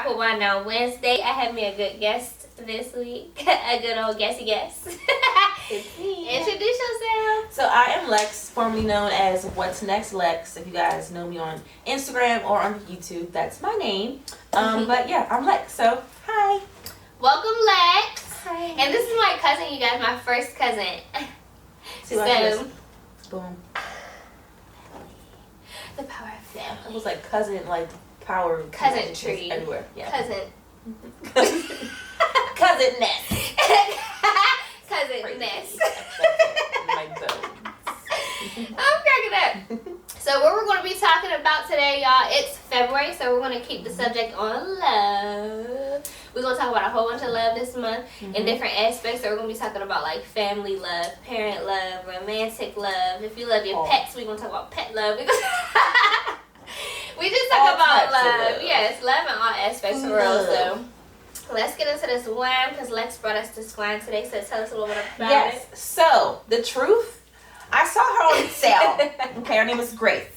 apple wine on Wednesday. I have me a good guest this week. A good old guessy guest. It's me. Introduce yourself. So I am Lex, formerly known as What's Next Lex. If you guys know me on Instagram or on YouTube, that's my name. But yeah, I'm Lex. So hi. Welcome, Lex. Hi. And this is my cousin, you guys. My first cousin. See what I do? Boom. The power of family. It was like cousin, like power. Cousin tree. Everywhere. Yeah. Cousin. Cousin-ness. Cousin-ness. My bones. I'm cracking up. So what we're going to be talking about today, y'all, it's February, so we're going to keep the subject on love. We're going to talk about a whole bunch of love this month in different aspects. So we're going to be talking about like family love, parent love, romantic love. If you love your pets, we're going to talk about pet love. We just talk about love. Yes, love in all aspects of the world. So let's get into this wine because Lex brought us this wine today. So tell us a little bit about it. Yes. So the truth, I saw her on sale. Okay, her name is Grace.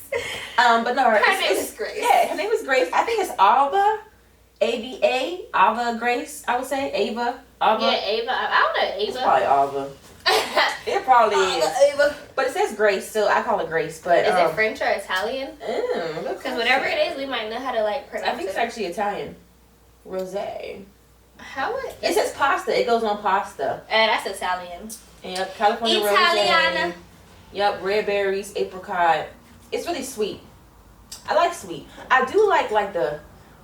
But no, her name is Grace. Yeah, her name is Grace. I think it's Alba, A-B-A, Alba Grace. I would say Ava, Alba. Yeah, Ava. I don't know Ava. It's probably Alba. It probably is. Ava. But it says Grace, so I call it Grace. But is it French or Italian? Because Because whatever it is, we might know how to like pronounce it. I think it's actually Italian. Rosé. How would it says pasta. It goes on pasta. That's Italian. Yep, California Italiana. Rosé. Yep, red berries, apricot. It's really sweet. I like sweet. I do like the,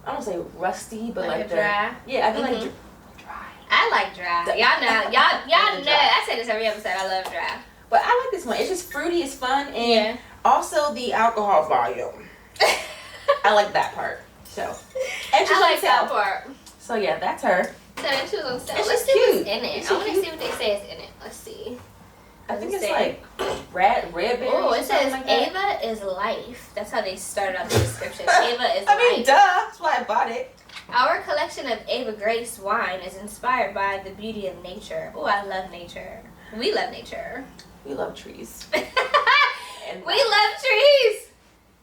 I don't say rusty, but like the dry. Yeah, I do like dry. I like dry. Y'all know. Y'all know. I say this every episode. I love dry. But I like this one. It's just fruity. It's fun, and also the alcohol volume. I like that part. So, and I like that part. So yeah, that's her. So then she was on sale. It's Let's just see cute. what's in it. I want to see what they say is in it. Let's see. I think it's like red berries. Oh, it says like Ava is life. That's how they started out the description. Ava is life. I mean, duh. That's why I bought it. Our collection of Ava Grace wine is inspired by the beauty of nature. Oh, I love nature. We love nature. We love trees. We love trees.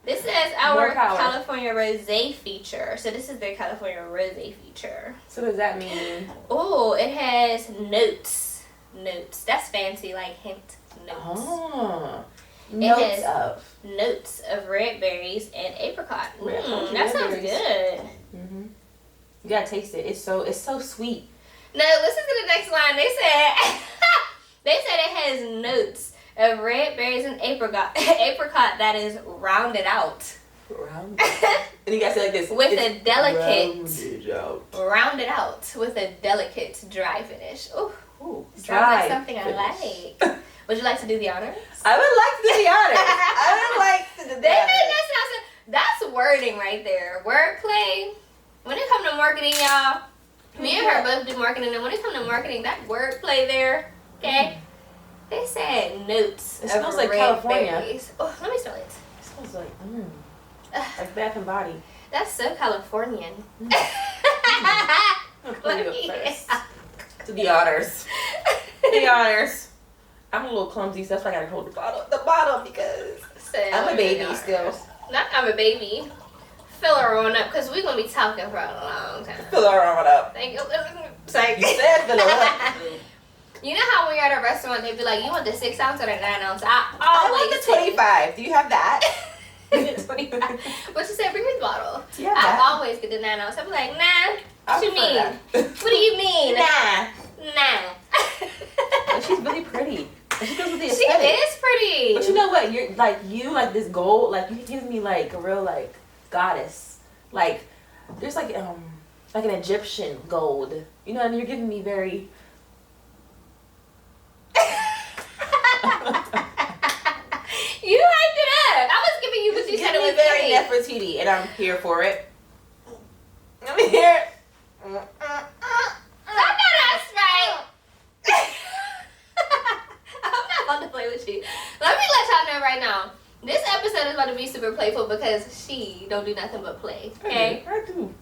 This is our More power. California Rosé feature. So this is their California Rosé feature. So does that mean? Oh, it has notes. Notes. That's fancy, like hint notes. Oh. Notes of red berries and apricot. That sounds good. Mhm. You gotta taste it. It's so sweet. No, listen to the next line. They said it has notes of red berries and apricot that is rounded out. Rounded. And you gotta say like this. With a delicate rounded out. with a delicate dry finish. Ooh, sounds dry like something finish. I like. Would you like to do the honors? I would like to do the honors. I would like to do the They honors. made that sound. That's wording right there. Wordplay. When it comes to marketing, y'all, me and her both do marketing, and when it comes to marketing, that wordplay there, okay? They said notes. It smells like California. Berries. Oh, let me smell it. It smells like Bath and Body. That's so Californian. I'll put you up first. To the honors. The honors. I'm a little clumsy, so that's why I gotta hold the bottle because I'm a baby still. Not I'm a baby. Fill her on up because we're gonna be talking for a long time. Fill her on up. Thank you. Sorry. You said fill her up. You know how when you're at a restaurant, they'd be like, "You want the 6 ounce or the 9 ounce?" I want the 25. Do you have that? 25. But you said bring me the bottle. Yeah. I always get the 9 ounce. I'm like, nah. What you mean? What do you mean? Nah. But she's really pretty. And she goes with the She aesthetic. is pretty. But you know what? You're like this gold. Like you give me like a real like goddess. Like there's like an Egyptian gold. You know, and you're giving me very. You hyped it up. I was giving you what you said it was very pretty. Nefertiti, and I'm here for it. I'm here. I know that's right. I'm not on to play with you. Let me let y'all know right now. This episode is about to be super playful because she don't do nothing but play. Okay? I do.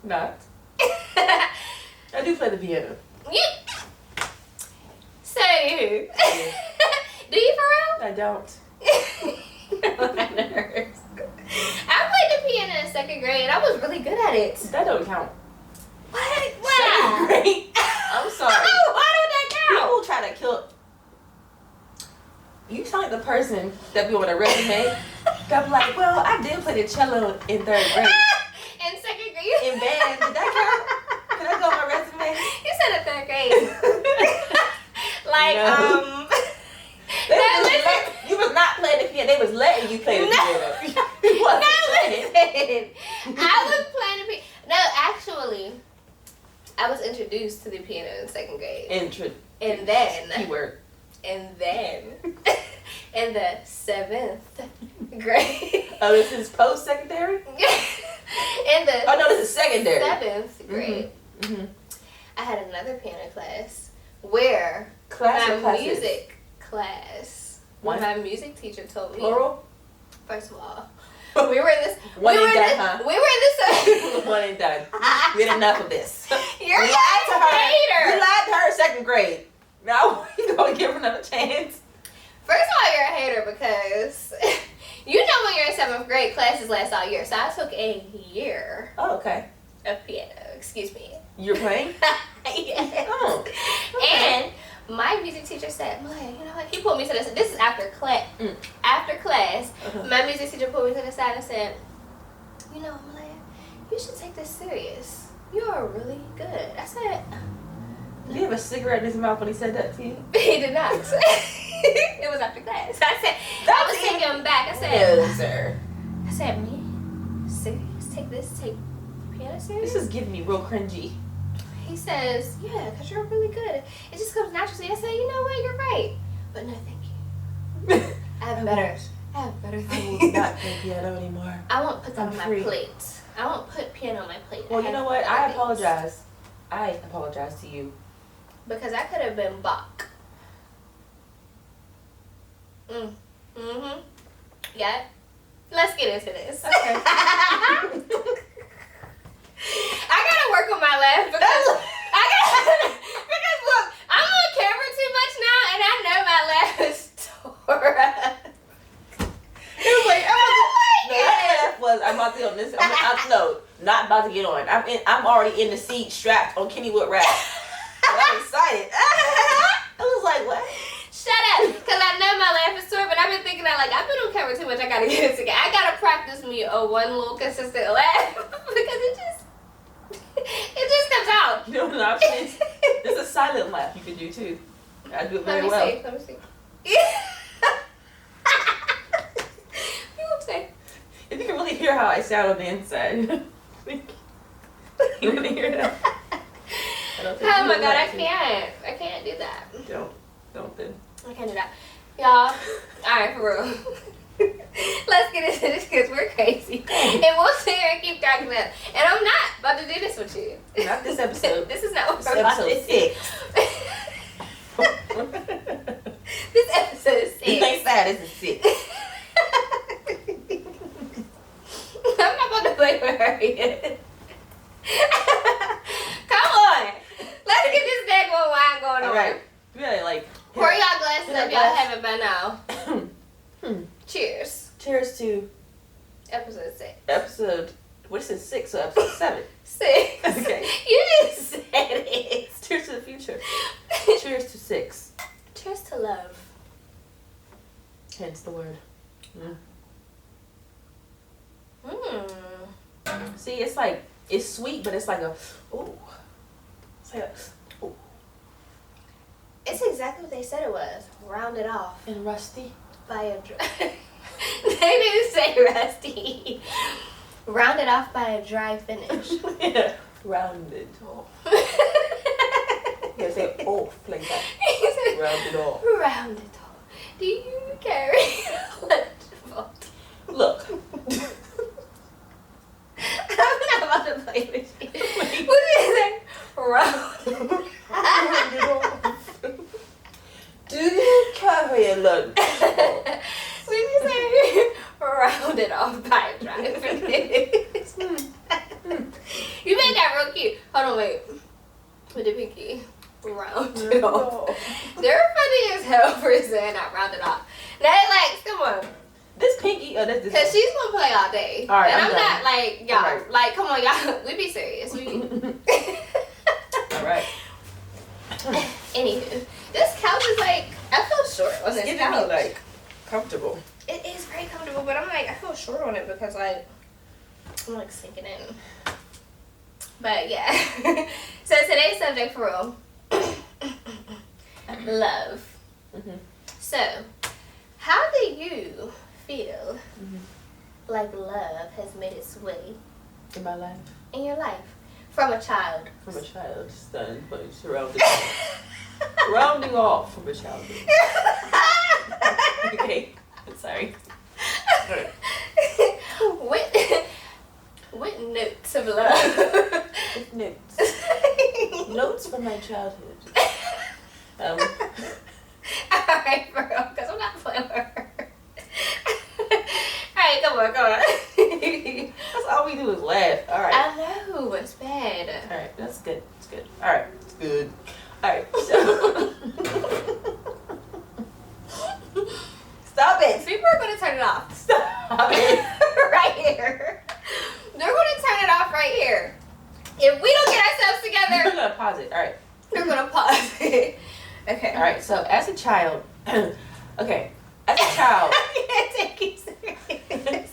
Not. I do play the piano. So, do you for real? I don't. I played the piano in 2nd grade. I was really good at it. That don't count. What? Second grade. I'm sorry. Why would that count? People try to kill. You sound like the person that be on a resume. That be like, well, I did play the cello in 3rd grade. In 2nd grade? In band. Did that count? Can that go on my resume? You said in 3rd grade. Like, No. You was not playing the piano. They was letting you play the piano. You wasn't playing it. I was playing the piano. No, actually, I was introduced to the piano in 2nd grade. And then. Keyword. And then, in the 7th grade. Oh, this is post-secondary? In the Oh, no, this is secondary. 7th grade, Mm-hmm. I had another piano class where Class or my classes? music class, One? my music teacher told me. Plural? First of all, we were in this. One and done, huh? We were in this. One and done. We had enough of this. You're a You lied to her. hater. You lied to her 2nd grade. Now you gonna give her another chance. First of all, you're a hater because you know when you're in 7th grade, classes last all year. So I took a year Oh, okay. of piano. Excuse me. You're playing? Yes. Oh. Okay. And my music teacher said, Malaya, you know what? He pulled me to the side. This is after class. Mm. After class, Uh-huh. my music teacher pulled me to the side and said, you know, Malaya, you should take this serious. You are really good. I said, Did he have a cigarette in his mouth when he said that to you? he did not. It was after class. I said, I was taking him back. I said, No, sir. I said, me? Serious? Take piano serious? This is giving me real cringy. He says, yeah, because you're really good. It just comes naturally. I said, you know what? You're right. But no, thank you. I have better I will things. not play piano anymore. I won't put that I'm on my free. plate. I won't put piano on my plate. Well, I you know have what? other I things. apologize. I apologize to you. Because I could have been baack. Mm-hmm. Yeah. Let's get into this. Okay. I gotta work on my laugh because because look, I'm on camera too much now and I know my laugh is tore up. It was like, no, Yeah. that laugh was, I'm about to get on this. No, not about to get on. I'm already in the seat, strapped on Kennywood Rap. I'm excited. I was like, what? Shut up, because I know my laugh is sore, but I've been thinking that, like, I've been on camera too much, I gotta get it together. I gotta practice me a one little consistent laugh, because it just comes out. You know what an option is? There's a silent laugh you can do too. I do it very well. Let me see. You won't say. If you can really hear how I sound on the inside. You really hear that? I don't think Oh you my would god, I like to. can't do that. Don't then. I can't do that. Y'all, alright, for real. Let's get into this because we're crazy. And we'll sit here and keep cracking up. And I'm not about to do this with you. Not this episode. This is not what This we're about to episode do. This episode is 6. You ain't sad, this is 6. I'm not about to play with her yet. Come on. Let's get this dang one wine going on. Alright. We gotta like. Pour y'all glasses Yeah, if y'all glass. haven't by now. Cheers. Cheers to Episode 6. episode. What is it? 6, so episode 7. 6. Okay. You just said it. Cheers to the future. Cheers to 6. Cheers to love. Hence the word. See, it's like, it's sweet, but it's like a, ooh. It's like a, ooh. It's exactly what they said it was. Rounded off And rusty. by a dry. They didn't say rusty. Rounded off by a dry finish. Yeah. Rounded off. You gotta say off like that. Rounded off. Rounded off. Do you carry a lunchbox? Look. I'm not about to play with you. What did you say? Rounded off. Do you carry a lunch? When you say rounded off by a dry finish. You made that real cute. Hold on, wait. With the pinky. Rounded off. They're funny as hell for saying that rounded off. Now, like, come on. This pinky. Oh, that's this. Cause she's gonna play all day. All right, and I'm I'm done. not like y'all. All right. Like, come on, y'all. We be serious. We be. All right. Anywho, this couch is like I feel short on this It's couch. giving me like comfortable. It is very comfortable, but I'm like I feel short on it because like I'm like sinking in. But yeah. So today's subject for real, love. Mm-hmm. So, how do you feel like love has made its way In my life, in your life from a child? from a child, starting point, rounding off from a childhood. Okay, I'm sorry. What notes of love? Notes. Notes from my childhood. Alright, bro, because I'm not playing with her. Alright, come on. That's all we do is laugh. All right. I know, it's bad. All right, that's good. It's good. All right, it's good. All right, so stop it. People are going to turn it off. Stop it. Right here. They're going to turn it off right here. If we don't get ourselves We're together, gonna pause it. All right. they're going to pause it. Okay. All right. So as a child, okay, as a child, I can't take you serious.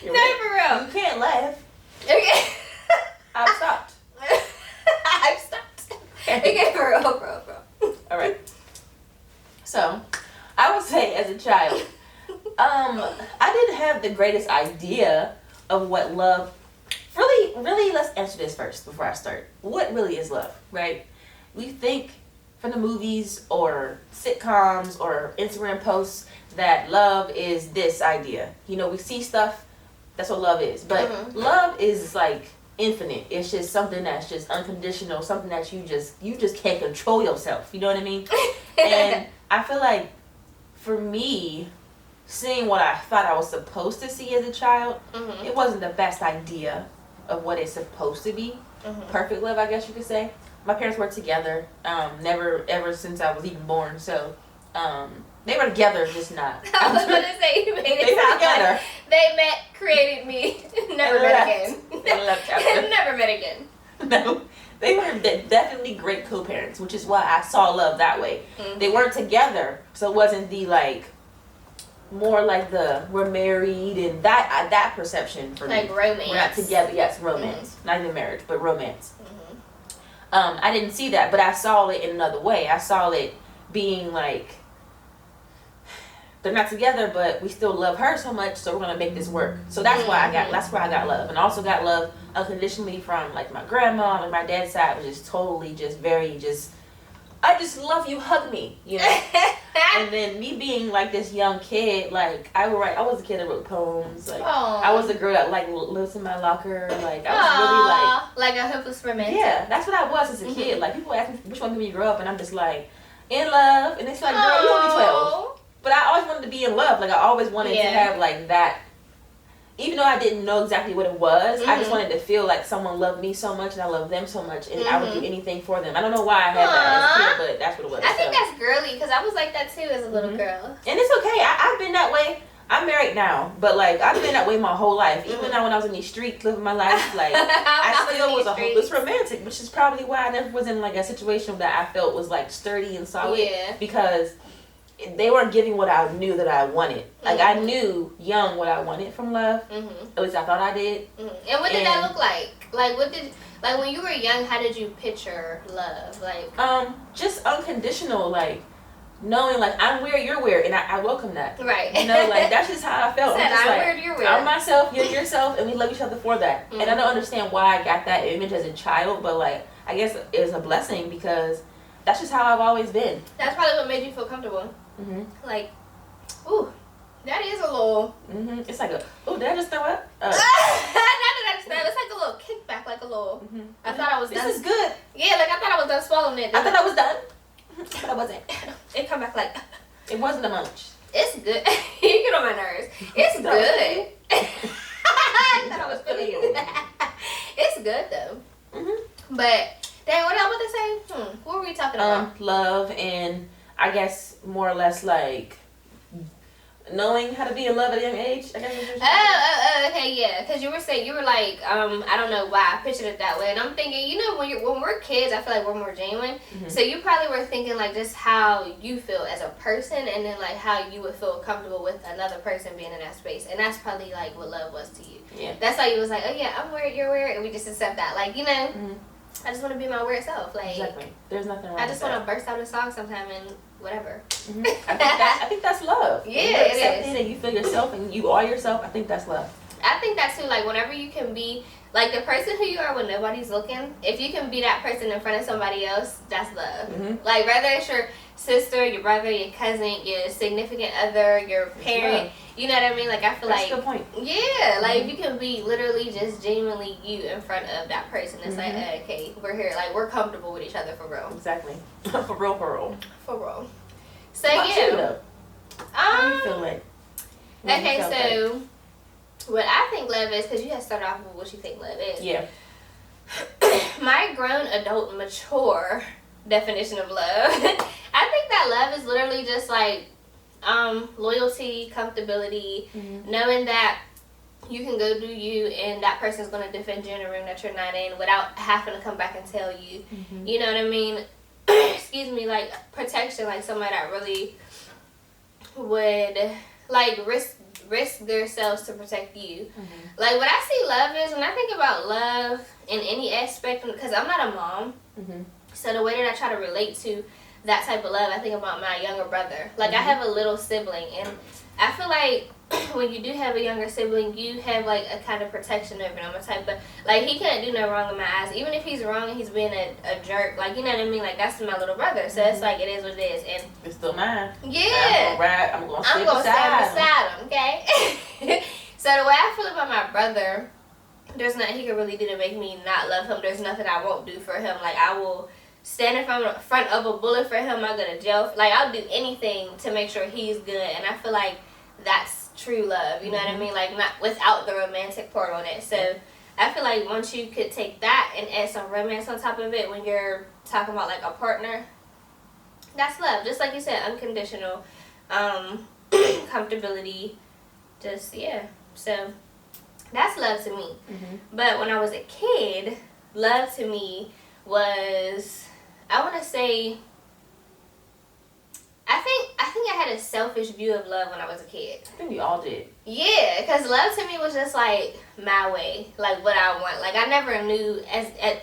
you're No, right. for real. You can't laugh. Okay. I've stopped. I've stopped. Okay, for real, bro. All right. So, I would say as a child, I didn't have the greatest idea of what love. Really, let's answer this first before I start. What really is love, right? We think from the movies or sitcoms or Instagram posts that love is this idea. You know, we see stuff. That's what love is. But love is like infinite. It's just something that's just unconditional. Something that you just can't control yourself. You know what I mean? And I feel like for me, seeing what I thought I was supposed to see as a child, it wasn't the best idea of what it's supposed to be. Perfect love, I guess you could say. My parents were together, never ever since I was even born. So they were together, just not. I was going to say, you made They it were sound together. like they met, created me, never met again. They left after. Never met again. No, they were definitely great co-parents, which is why I saw love that way. They weren't together, so it wasn't the like, more like the we're married and that perception for Like me. romance. We're not together. Yes, romance. Not even marriage, but romance. I didn't see that, but I saw it in another way. I saw it being like, they're not together, but we still love her so much, so we're gonna make this work. So that's why that's where I got love, and I also got love unconditionally from like my grandma and my dad's side, which is totally just very just, I just love you, hug me, you know. And then me being like this young kid, like I was a kid that wrote poems, like I was a girl that like lives in my locker, like I was really like a hopeless romantic. yeah, that's what I was as a kid. Like people ask me which one did you grow up, and I'm just like in love, and it's like girl, you only 12. But I always wanted to be in love. Like I always wanted to have like that. Even though I didn't know exactly what it was, I just wanted to feel like someone loved me so much and I loved them so much, and I would do anything for them. I don't know why I had that as a kid, but that's what it was. I think that's girly because I was like that too as a little girl. And it's okay. I've been that way. I'm married now, but like I've been that way my whole life. Even now when I was in these streets living my life, like I still was a hopeless romantic, which is probably why I never was in like a situation that I felt was like sturdy and solid. Yeah. Because they weren't giving what I knew that I wanted. Like I knew young what I wanted from love. At least I thought I did. And what did that look like? Like when you were young, how did you picture love? Like just unconditional, like knowing like I'm weird, you're weird, and I welcome that. Right. You know, like that's just how I felt. Said, I'm I'm like, weird, you're weird. I'm myself, you're yourself, and we love each other for that. And I don't understand why I got that image as a child, but like I guess it was a blessing because that's just how I've always been. That's probably what made you feel comfortable. Like, ooh, that is a little. It's like did I just throw up? Not that I just, it's like a little kickback, like a little. I thought I was done. This is good. Yeah, like I thought I was done swallowing it. I thought I was done, but I wasn't. It come back like. It wasn't a munch. It's good. You get on my nerves. It's good. I thought I was feeling it. It's good though. But dang, what I was to say? What were we talking about? Love and I guess more or less like knowing how to be in love at a young age. I guess. Okay, yeah. Because you were saying, you were like, I don't know why I pictured it that way. And I'm thinking, when we're kids, I feel like we're more genuine. Mm-hmm. So you probably were thinking like just how you feel as a person, and then like how you would feel comfortable with another person being in that space. And that's probably like what love was to you. Yeah. That's why you was like, oh yeah, I'm weird, you're weird, and we just accept that. Like, Mm-hmm. I just want to be my weird self. Like, exactly. There's nothing wrong. I just want to burst out a song sometime and whatever. Mm-hmm. I think that's love. Yeah, when you're it accepted is. And you feel yourself and you are yourself. I think that's love. I think that too. Like, whenever you can be like the person who you are when nobody's looking, if you can be that person in front of somebody else, that's love. Mm-hmm. Like, whether it's your sister, your brother, your cousin, your significant other, your parent, you know what I mean? Like, I feel that's like, a good point. Yeah, like, if you can be literally just genuinely you in front of that person, it's like, Mm-hmm. okay, we're here. Like, we're comfortable with each other for real. Exactly. For real, for real. For real. So, How about you, yeah. though? How do you feel like? when you Okay, felt so what I think love is, because you had started off with what you think love is. Yeah. My grown adult mature definition of love, I think that love is literally just like loyalty, comfortability, knowing that you can go do you and that person's going to defend you in a room that you're not in without having to come back and tell you. You know what I mean? Excuse me, like protection, like somebody that really would like risk themselves to protect you. Like, what I see love is, when I think about love in any aspect, because I'm not a mom, so the way that I try to relate to that type of love, I think about my younger brother. Like, I have a little sibling, and I feel like when you do have a younger sibling, you have like a kind of protection over them, a type, but like he can't do no wrong in my eyes. Even if he's wrong and he's being a jerk, like, you know what I mean? Like, that's my little brother, so it's like, it is what it is. And it's still mine. Yeah, I'm gonna stand beside him, okay? So the way I feel about my brother, there's nothing he can really do to make me not love him. There's nothing I won't do for him. Like, I will stand in front of a bullet for him. I'll go to jail. Like, I'll do anything to make sure he's good. And I feel like that's true love. You know what I mean? Like, not without the romantic part on it. So I feel like once you could take that and add some romance on top of it when you're talking about like a partner, that's love. Just like you said, unconditional, comfortability, just, yeah. So that's love to me. But when I was a kid, love to me was, I want to say, I think I had a selfish view of love when I was a kid. I think we all did. Yeah, because love to me was just like my way, like what I want. Like, I never knew,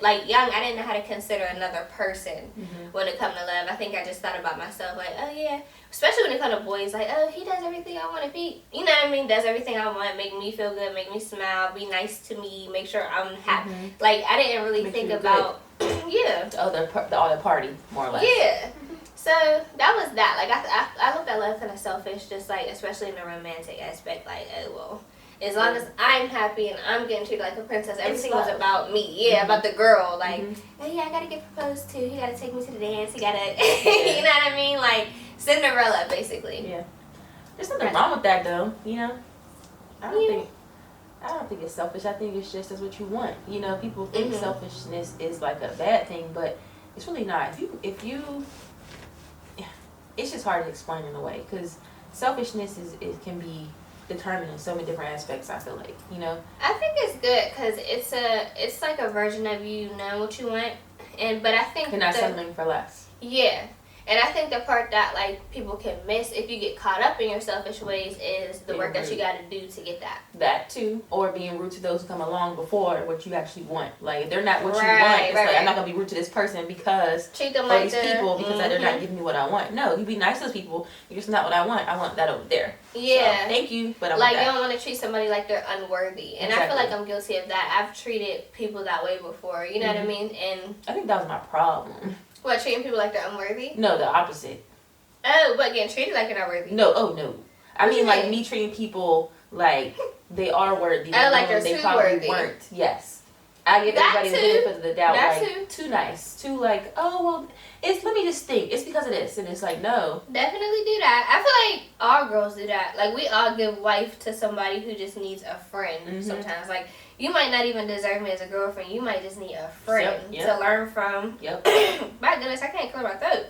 like young, I didn't know how to consider another person when it come to love. I think I just thought about myself like, oh yeah, especially when it come to boys, like, oh, he does everything I want to be. You know what I mean? Does everything I want, make me feel good, make me smile, be nice to me, make sure I'm happy. Like, I didn't really think about, yeah. The other party, more or less. Yeah. So that was that. Like, I looked at love kind of selfish, just like, especially in the romantic aspect. Like, oh well, as long as I'm happy and I'm getting treated like a princess, everything was about me. Yeah, about the girl. Like, oh yeah, I gotta get proposed to. He gotta take me to the dance. He gotta, you know what I mean? Like Cinderella, basically. Yeah. There's nothing wrong with that, though. You know, I don't think it's selfish. I think it's just as what you want. You know, people think selfishness is like a bad thing, but it's really not. If you it's just hard to explain in a way, because selfishness can be determined in so many different aspects. I feel like, you know. I think it's good because it's like a version of you know what you want, but I think you're not settling for less. Yeah. And I think the part that, like, people can miss if you get caught up in your selfish ways is the work that you got to do to get that. That, too. Or being rude to those who come along before what you actually want. Like, if they're not what you want, it's like, I'm not going to be rude to this person because... Treat them like these people because they're not giving me what I want. No, you be nice to those people. You're just not what I want. I want that over there. Yeah. So, thank you, but I want like, that. you don't want to treat somebody like they're unworthy. And I feel like I'm guilty of that. I've treated people that way before. You know what I mean? And I think that was my problem. What, treating people like they're unworthy? No, the opposite. Oh, but getting treated like you're not worthy. No, no. I mean, like, me treating people like they are worthy. Oh, like they're they too probably worthy. Weren't. Yes. I give everybody the benefit of the doubt. That like, too nice. Too, like, oh, well, let me just think. It's because of this. And it's like, no. Definitely do that. I feel like all girls do that. Like, we all give life to somebody who just needs a friend sometimes. Like, you might not even deserve me as a girlfriend. You might just need a friend to learn from. Yep. My goodness, I can't clear my throat.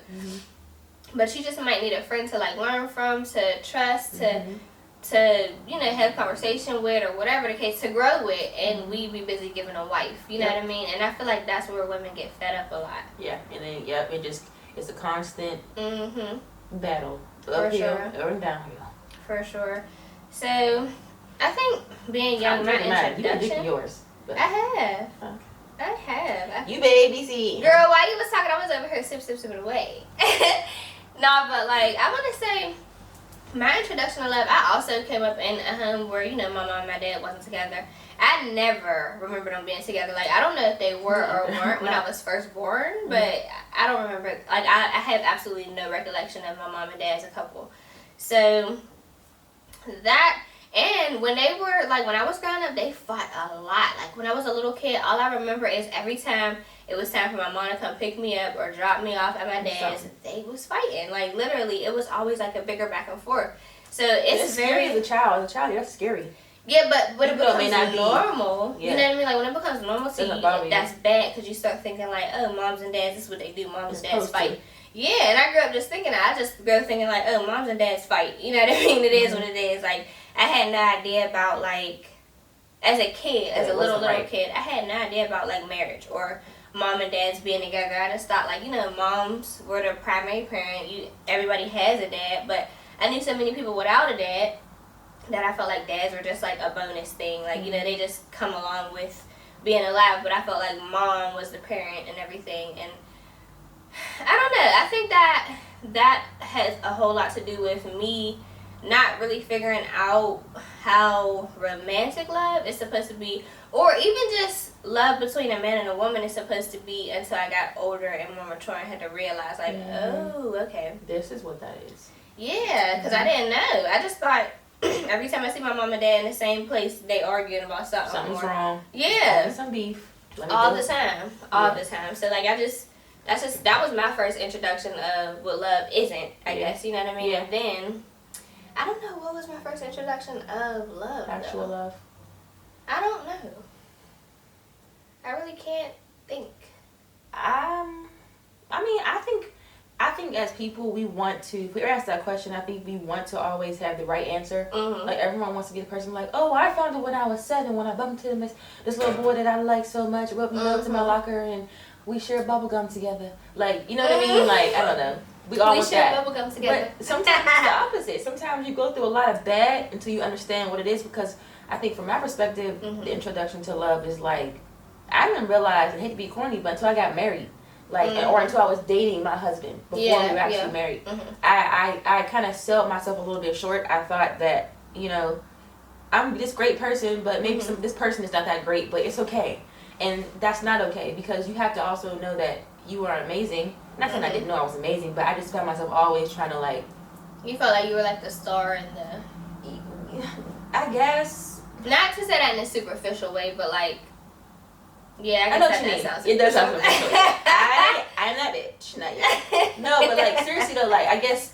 But you just might need a friend to, like, learn from, to trust, to to, you know, have conversation with or whatever the case, to grow with, and we be busy giving a wife. You know what I mean? And I feel like that's where women get fed up a lot. Yeah, and then it's a constant battle. For Uphill sure. or downhill. For sure. So I think being young, my introduction. You can drink yours. I have. Okay. I have. You baby see. Girl, while you was talking, I was over here sipping away. No, but like I want to say, my introduction to love, I also came up in a home where, you know, my mom and my dad wasn't together. I never remember them being together. Like, I don't know if they were or weren't when I was first born, but I don't remember. Like, I have absolutely no recollection of my mom and dad as a couple. So, that, and when they were, like, when I was growing up, they fought a lot. Like, when I was a little kid, all I remember is every time it was time for my mom to come pick me up or drop me off at my dad's, they was fighting. Like, literally, it was always, like, a bigger back and forth. So, it's very... scary as a child. As a child, that's scary. Yeah, but when it becomes normal, yeah. You know what I mean? Like, when it becomes normal to you, that's bad, because you start thinking, like, oh, moms and dads, this is what they do. Moms and dads fight. Yeah, and I grew up just thinking that. I just grew up thinking, like, oh, moms and dads fight. You know what I mean? It is what it is. Like, I had no idea about, like, as a kid, as a little kid, I had no idea about, like, marriage or mom and dad's being together. I just thought, like, you know, moms were the primary parent. Everybody has a dad, but I knew so many people without a dad that I felt like dads were just, like, a bonus thing. Like, you know, they just come along with being alive, but I felt like mom was the parent and everything. And I don't know. I think that has a whole lot to do with me not really figuring out how romantic love is supposed to be, or even just love between a man and a woman is supposed to be, until I got older and more mature and had to realize, like, oh, okay. This is what that is. Yeah, because I didn't know. I just thought every time I see my mom and dad in the same place, they arguing about something. Something's wrong. Yeah. Some beef. All the time. All the time. So, like, that was my first introduction of what love isn't, I guess. You know what I mean? Yeah. And then, I don't know what was my first introduction of love. Actual love. I don't know. I really can't think. I think as people, we want to, if we're asked that question, I think we want to always have the right answer. Like, everyone wants to be the person like, oh, I found it when I was 7, when I bumped into this little boy that I like so much, rubbed me up to my locker, and we shared bubblegum together. Like, you know what I mean? Like, I don't know. We share bubblegum together. But sometimes it's the opposite. Sometimes you go through a lot of bad until you understand what it is, because I think from my perspective, the introduction to love is like, I didn't realize, and I hate to be corny, but until I got married. Like, or until I was dating my husband before we were actually married. I kind of sold myself a little bit short. I thought that, you know, I'm this great person, but maybe this person is not that great, but it's okay. And that's not okay, because you have to also know that you are amazing. Not that I didn't know I was amazing, but I just found myself always trying to, like... You felt like you were like the star in the... I guess. Not to say that in a superficial way, but like... Yeah, I know what you mean. It does sound superficial. I'm that bitch. Not yet. No, but like, seriously though, like, I guess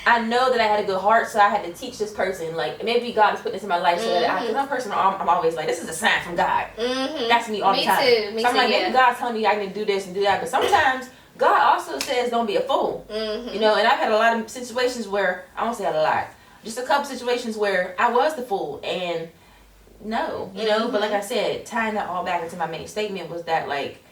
I know that I had a good heart, so I had to teach this person. Like, maybe God is putting this in my life so that because I'm a person, I'm always like, this is a sign from God. That's me all the time. Me so I'm too, like, maybe God's telling me I need to do this and do that. But sometimes God also says, don't be a fool. You know, and I've had a lot of situations where, I won't say a lot, just a couple situations where I was the fool. And no, you know, but like I said, tying that all back into my main statement was that, like,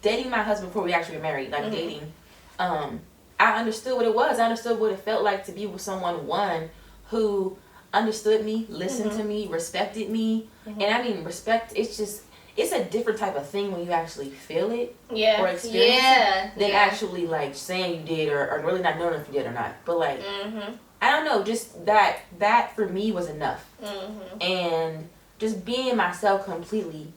dating my husband before we actually were married, like dating, I understood what it was. I understood what it felt like to be with someone, one, who understood me, listened to me, respected me. And I mean, respect, it's a different type of thing when you actually feel it or experience it than actually, like, saying you did or really not knowing if you did or not. But, like, I don't know, just that for me was enough. And just being myself completely,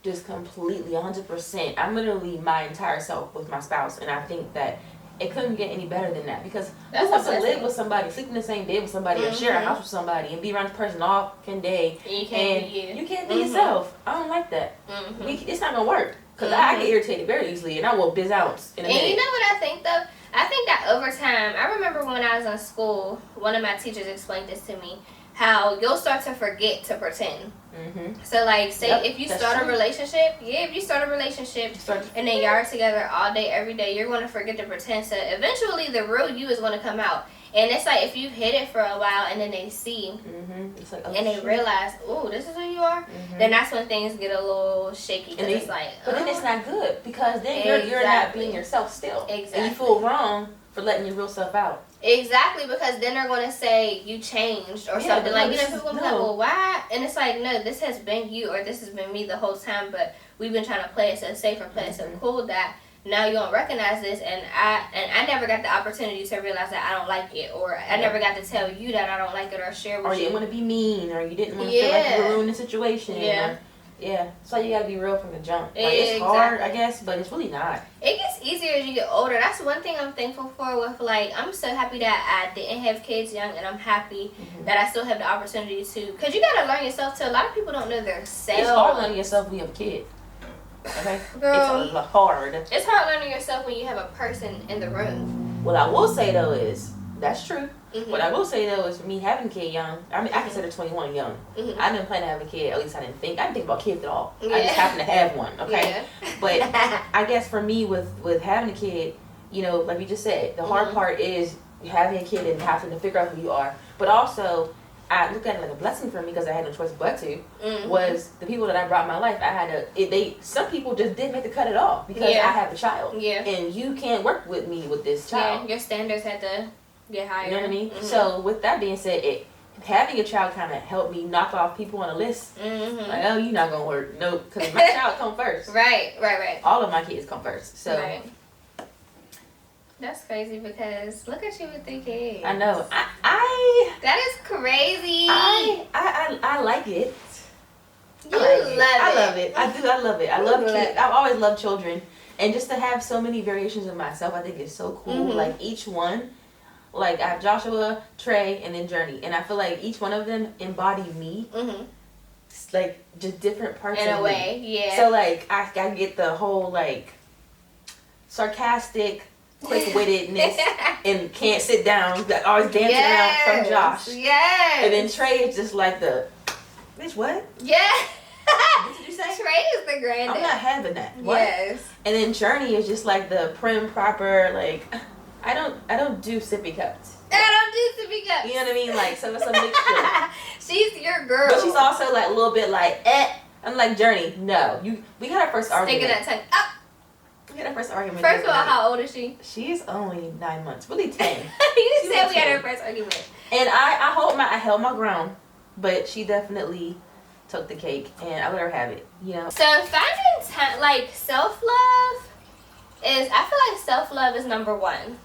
100%. I'm literally my entire self with my spouse, and I think that it couldn't get any better than that, because who wants to live with somebody, sleep in the same bed with somebody, or share a house with somebody, and be around this person all fucking day, and you can't be you. You can't be yourself. I don't like that. It's not gonna work, because I get irritated very easily, and I will biz out in a minute. And you know what I think though? I think that over time, I remember when I was in school, one of my teachers explained this to me, how you'll start to forget to pretend. So, like, say if you start a relationship, and then y'all are together all day, every day, you're going to forget to pretend. So eventually the real you is going to come out. And it's like if you hid it for a while and then they see it's like, oh, and they realize, oh, this is who you are, then that's when things get a little shaky. Because it's like, but then it's not good because then you're not being yourself still. Exactly. And you feel wrong for letting your real self out. Exactly, because then they're going to say you changed or something. Like, you know, people be like, well, why? And it's like, no, this has been you or this has been me the whole time, but we've been trying to play it so safe or play it so cool that now you don't recognize this, and I never got the opportunity to realize that I don't like it, or I never got to tell you that I don't like it or share with you. Or you didn't want to be mean, or you didn't want to feel like you were ruining the situation. Yeah. That's why you gotta be real from the jump. Like, it's hard, I guess, but it's really not. It gets easier as you get older. That's one thing I'm thankful for. With like, I'm so happy that I didn't have kids young, and I'm happy that I still have the opportunity to. Cause you gotta learn yourself too. A lot of people don't know their self. It's hard learning yourself when you have a kid. Okay, girl, it's hard. It's hard learning yourself when you have a person in the room. What I will say though is that's true. What I will say though is for me having a kid young, I mean I consider 21 young. I didn't plan to have a kid. At least I didn't think about kids at all. I just happened to have one. Okay, but I guess for me with having a kid, you know, like you just said, the hard part is having a kid and having to figure out who you are. But also, I look at it like a blessing for me because I had no choice but to. Was the people that I brought in my life? I had to. Some people just didn't make the cut at all because I have a child. And you can't work with me with this child. Yeah, your standards had to get higher. You know what I mean? So with that being said, having a child kind of helped me knock off people on the list. Like, oh, you're not gonna work. Nope, because my child come first. Right. All of my kids come first. So. Right. That's crazy because look at you with 3 kids. I know. That is crazy. I like it. I love it. I do. I love it. I love kids. I've always loved children, and just to have so many variations of myself, I think is so cool. Like each one, like I have Joshua, Trey, and then Journey, and I feel like each one of them embody me. It's like just different parts in of a way. me. Yeah. So like I get the whole like sarcastic, quick-wittedness and can't sit down, that always dancing around from Josh. Yes. And then Trey is just like the, bitch, what? Yeah. What did you say? Trey is the granddad. I'm not having that. What? Yes. And then Journey is just like the prim, proper, like, I don't do sippy cups. I don't do sippy cups. You know what I mean? Like, so it's a mixture. She's your girl. But she's also like a little bit like, I'm like, Journey, no. We had our first argument. Sticking that tongue up. We had our first argument. First of all, how old is she? She's only 9 months. Really 10. You said we had our first argument. And I held my ground, but she definitely took the cake, and I let her have it. You know. So finding time, like self-love, I feel like self-love is number one.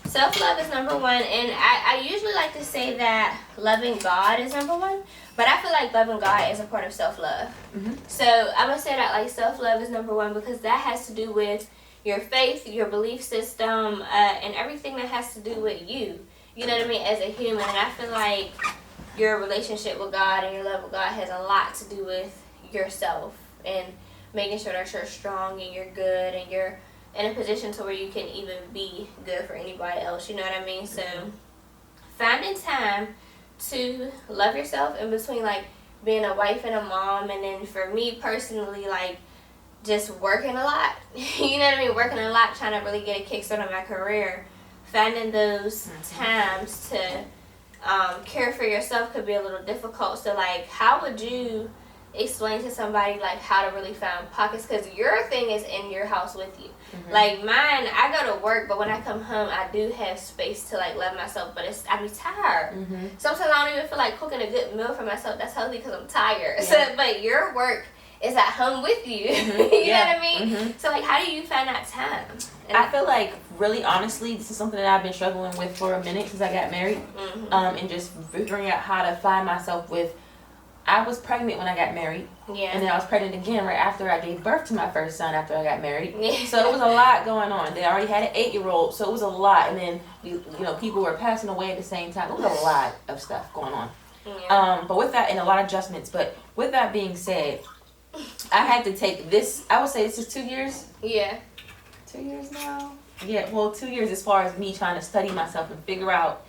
Self-love is number one, and I usually like to say that loving God is number one, but I feel like loving God is a part of self-love. So I'm going to say that like self-love is number one because that has to do with your faith, your belief system, and everything that has to do with you. You know what I mean? As a human, and I feel like your relationship with God and your love with God has a lot to do with yourself and making sure that you're strong and you're good and you're in a position to where you can even be good for anybody else. You know what I mean? So finding time to love yourself in between like being a wife and a mom, and then for me personally, like just working a lot. You know what I mean? Working a lot, trying to really get a kickstart on my career. Finding those times to care for yourself could be a little difficult. So like, how would you explain to somebody like how to really find pockets? Because your thing is in your house with you. Like mine, I go to work, but when I come home, I do have space to like love myself. But I be tired. Sometimes I don't even feel like cooking a good meal for myself. That's healthy because I'm tired. So, but your work is at home with you. You know what I mean? So like, how do you find that time? And I feel like, really honestly, this is something that I've been struggling with for a minute since I got married. And just figuring out how to find myself with. I was pregnant when I got married. And then I was pregnant again right after I gave birth to my first son after I got married. So it was a lot going on. They already had an 8-year-old, so it was a lot. And then, you know, people were passing away at the same time. It was a lot of stuff going on. But with that, and a lot of adjustments. But with that being said, I had to take this, I would say this is 2 years. 2 years now? Yeah, well, 2 years as far as me trying to study myself and figure out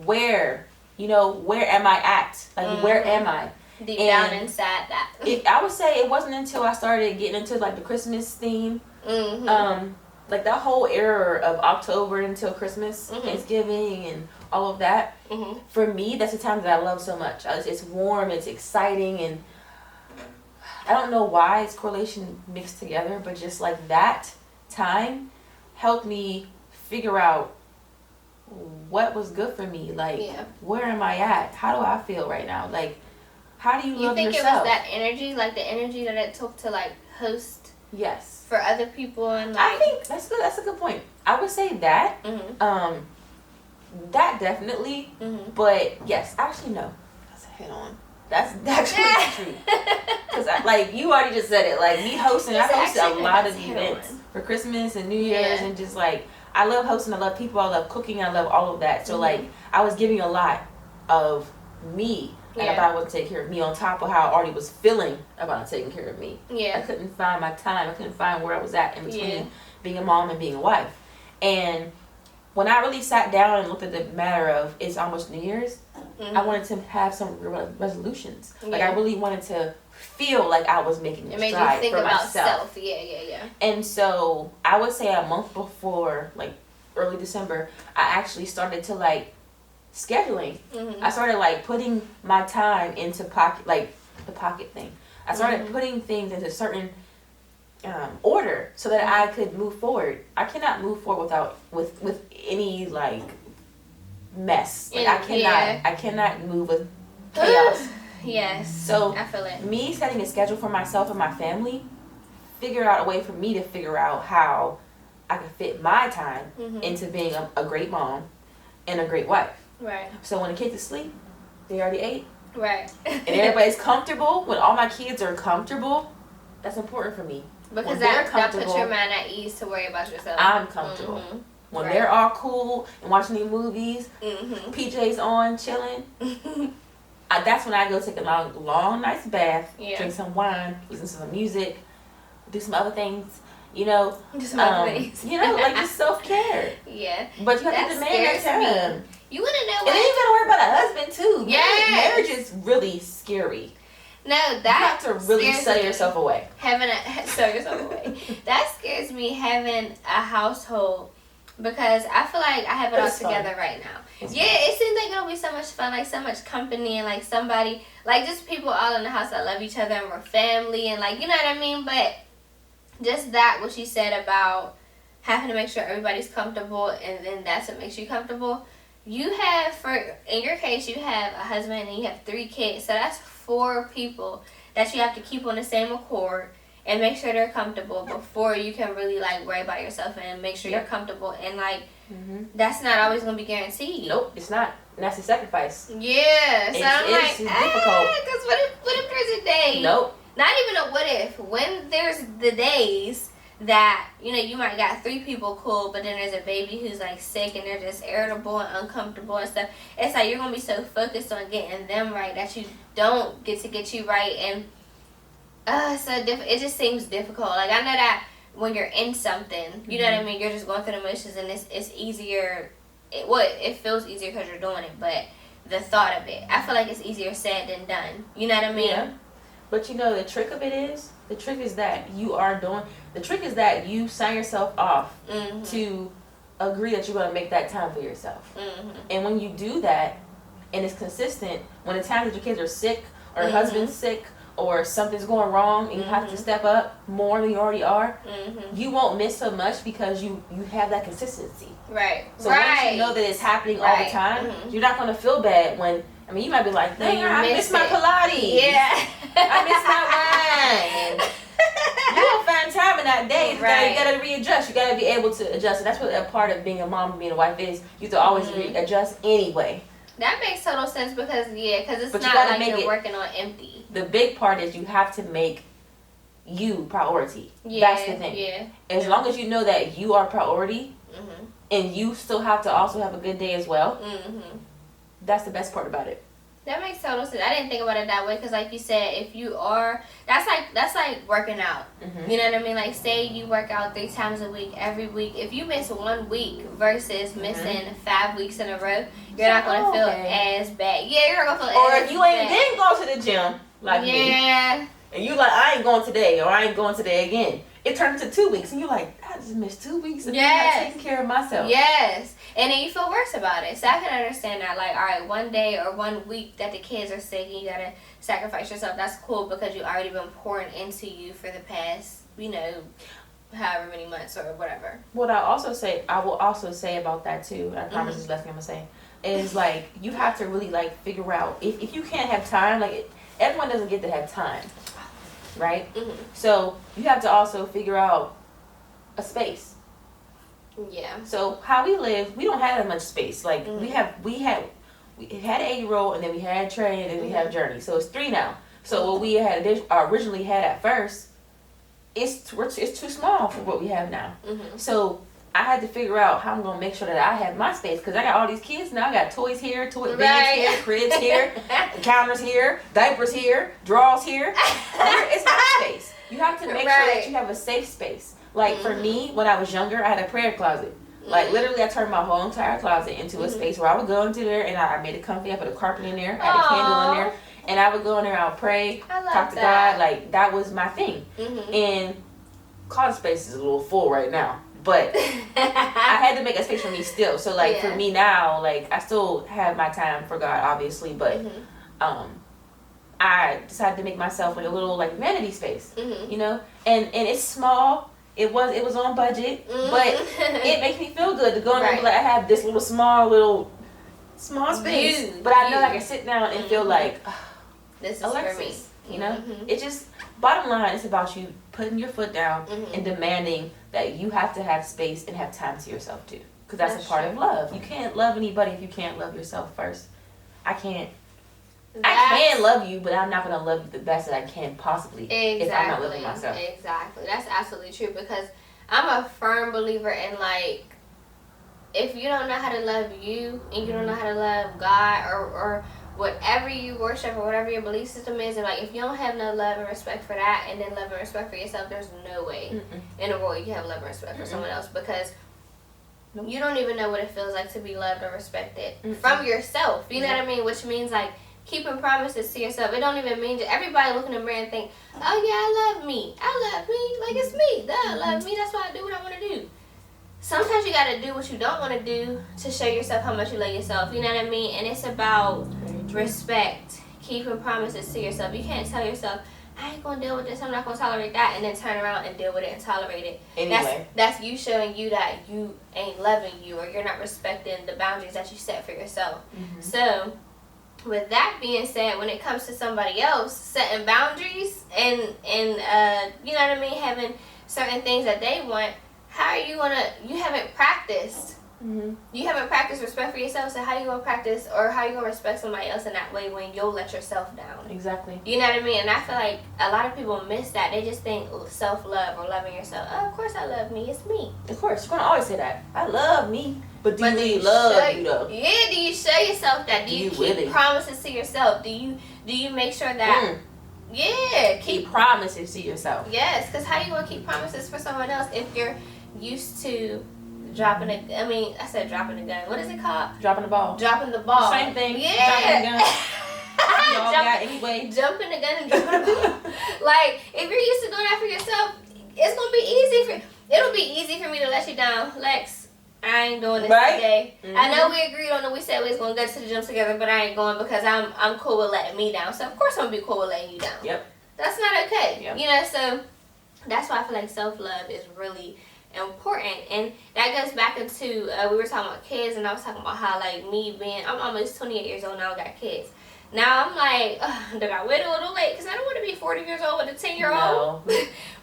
where am I at? Like, where am I? Deep down inside that. I would say it wasn't until I started getting into, like, the Christmas theme. like that whole era of October until Christmas, Mhm. Thanksgiving, and all of that. Mhm. For me, that's the time that I love so much. It's warm, it's exciting, and I don't know why it's correlation mixed together, but just like that time helped me figure out what was good for me. Like, Yeah. where am I at? How do I feel right now? Like, how do you You love think yourself? it was that energy, like the energy that it took to like host Yes. for other people and like. I think that's good. That's a good point. I would say that. Mhm. That definitely. Mhm. But yes, actually no. That's a hit on. That's actually the truth. Because like you already just said it. Like me hosting, I hosted a lot of events for Christmas and New Year's, and just like I love hosting. I love people. I love cooking. I love all of that. So like I was giving a lot of me. And about wanting to take care of me on top of how I already was feeling about taking care of me. Yeah. I couldn't find my time. I couldn't find where I was at in between being a mom and being a wife. And when I really sat down and looked at the matter of it's almost New Year's, I wanted to have some resolutions. Like I really wanted to feel like I was making a stride for myself. Yeah. And so I would say a month before, like early December, I actually started to like scheduling. I started like putting my time into pocket, like the pocket thing. I started putting things into certain order so that I could move forward. I cannot move forward without with any like mess. Like I cannot move with chaos. Yes. So I feel it. Me setting a schedule for myself and my family, figure out a way for me to figure out how I can fit my time into being a great mom and a great wife. Right. So when the kids asleep, they already ate. Right. And everybody's comfortable. When all my kids are comfortable, that's important for me. Because that puts your mind at ease to worry about yourself. I'm comfortable. When they're all cool and watching these movies, PJs on, chilling, that's when I go take a long, nice bath, drink some wine, listen to some music, do some other things. You know, just like just self-care. Yeah. But you have to demand that time. You want to know what? And then you got to worry about a husband, too. Yeah. Marriage is really scary. No, that you have to really sell yourself away. Sell yourself away. That scares me, having a household, because I feel like I have it all together right now. It seems like it'll be so much fun, like so much company, and like somebody, like just people all in the house that love each other and we're family, and like, you know what I mean? But just that, what you said about having to make sure everybody's comfortable, and then that's what makes you comfortable. You have, in your case, you have a husband and you have 3 kids, so that's 4 people that you have to keep on the same accord and make sure they're comfortable before you can really like worry about yourself and make sure you're comfortable. And like that's not always gonna be guaranteed. Nope, it's not. And that's a sacrifice. Yeah, so I'm like, it's difficult. Because what if there's a day? Nope. Not even a what if. When there's the days that, you know, you might got 3 people cool, but then there's a baby who's like sick and they're just irritable and uncomfortable and stuff. It's like you're gonna be so focused on getting them right that you don't get to get you right, and it just seems difficult. Like I know that when you're in something, you know what I mean, you're just going through the motions, and it's easier. It feels easier because you're doing it, but the thought of it, I feel like it's easier said than done. You know what I mean? Yeah. But you know, the trick is that you sign yourself off to agree that you're going to make that time for yourself. And when you do that, and it's consistent, when the times that your kids are sick, or your husband's sick, or something's going wrong, and you have to step up more than you already are, you won't miss so much because you have that consistency. Right. So once you know that it's happening all the time, you're not going to feel bad when, I mean, you might be like, dang, I miss my Pilates. Yeah. I miss my wine. You don't find time in that day. You gotta readjust. You gotta be able to adjust. And that's what a part of being a mom and being a wife is. You have to always readjust anyway. That makes total sense because it's not like you're working on empty. The big part is you have to make you priority. That's the thing. Yeah. As long as you know that you are priority, and you still have to also have a good day as well, that's the best part about it. That makes total sense. I didn't think about it that way because, like you said, if you are, that's like working out. You know what I mean? Like, say you work out 3 times a week, every week. If you miss 1 week versus missing 5 weeks in a row, you're not gonna feel as bad. Yeah, you're not gonna feel as bad. Or if you ain't then go to the gym like me, and you like, I ain't going today, or I ain't going today again. It turns to 2 weeks, and you're like, just missed 2 weeks of me Yes. not taking care of myself. Yes. And then you feel worse about it. So I can understand that. Like, all right, one day or 1 week that the kids are sick and you got to sacrifice yourself. That's cool because you already been pouring into you for the past, you know, however many months or whatever. What I will also say about that too, I promise this is the last thing I'm going to say, is like, you have to really like figure out, if you can't have time, like everyone doesn't get to have time, right? Mm-hmm. So you have to also figure out a space. Yeah. So how we live, we don't have that much space. Like we had an 8-year-old, and then we had Trey, and then we have Journey. So it's 3 now. So what we had originally had at first, it's too small for what we have now. Mm-hmm. So I had to figure out how I'm gonna make sure that I have my space, because I got all these kids now. I got toys here, beds here, cribs here, counters here, diapers here, drawers here. It's my space. You have to make sure that you have a safe space. Like for me, when I was younger, I had a prayer closet. Like literally, I turned my whole entire closet into a space where I would go into there and I made it comfy. I put a carpet in there, I had a candle in there, and I would go in there. I would pray, talk to God. Like that was my thing. And closet space is a little full right now, but I had to make a space for me still. So like for me now, like I still have my time for God, obviously, but I decided to make myself like a little like vanity space, you know, and it's small. It was on budget, but it makes me feel good to go in there and be like, I have this small space, but I know I can sit down and feel like, this is Alexis, for me. you know. It just, bottom line, it's about you putting your foot down and demanding that you have to have space and have time to yourself too, because that's a part of love. You can't love anybody if you can't love yourself first. I can love you, but I'm not going to love you the best that I can possibly if I'm not loving myself. Exactly. That's absolutely true, because I'm a firm believer in, like, if you don't know how to love you and you don't know how to love God or whatever you worship or whatever your belief system is, and like if you don't have no love and respect for that and then love and respect for yourself, there's no way in the world you can have love and respect for someone else, because you don't even know what it feels like to be loved or respected from yourself. You know what I mean? Which means like keeping promises to yourself. It don't even mean that everybody look in the mirror and think, oh yeah, I love me. Like it's me. Duh, I love me. That's why I do what I want to do. Sometimes you got to do what you don't want to do to show yourself how much you love yourself. You know what I mean? And it's about respect, keeping promises to yourself. You can't tell yourself, I ain't going to deal with this, I'm not going to tolerate that, and then turn around and deal with it and tolerate it. Anyway. That's you showing you that you ain't loving you, or you're not respecting the boundaries that you set for yourself. So with that being said, when it comes to somebody else, setting boundaries and you know what I mean, having certain things that they want, how are you gonna, you haven't practiced. You haven't practiced respect for yourself, so how you gonna practice, or how you gonna respect somebody else in that way when you'll let yourself down? Exactly. You know what I mean? And I feel like a lot of people miss that. They just think self-love or loving yourself. Oh, of course I love me. It's me. Of course, you're gonna always say that. I love me, but do you really love you though? Yeah. Do you show yourself that? Do you keep really promises to yourself? Do you make sure that? Yeah, keep promises to yourself. Yes, because how you gonna keep promises for someone else if you're used to dropping a gun? What is it called? Dropping the ball. Dropping the ball. Same thing. Yeah. Dropping the gun. You all got anyway. Jumping the gun and dropping the ball. Like, if you're used to doing that for yourself, it's gonna be easy it'll be easy for me to let you down. Lex, I ain't doing this today. I know we agreed on it. We said we was gonna go to the gym together, but I ain't going because I'm cool with letting me down. So of course I'm gonna be cool with letting you down. Yep. That's not okay. Yep. You know, so that's why I feel like self-love is really important. And that goes back into we were talking about kids, and I was talking about how like I'm almost 28 years old now, I got kids. Now I'm like, did I wait a little late? Because I don't want to be 40 years old with a 10-year-old. No.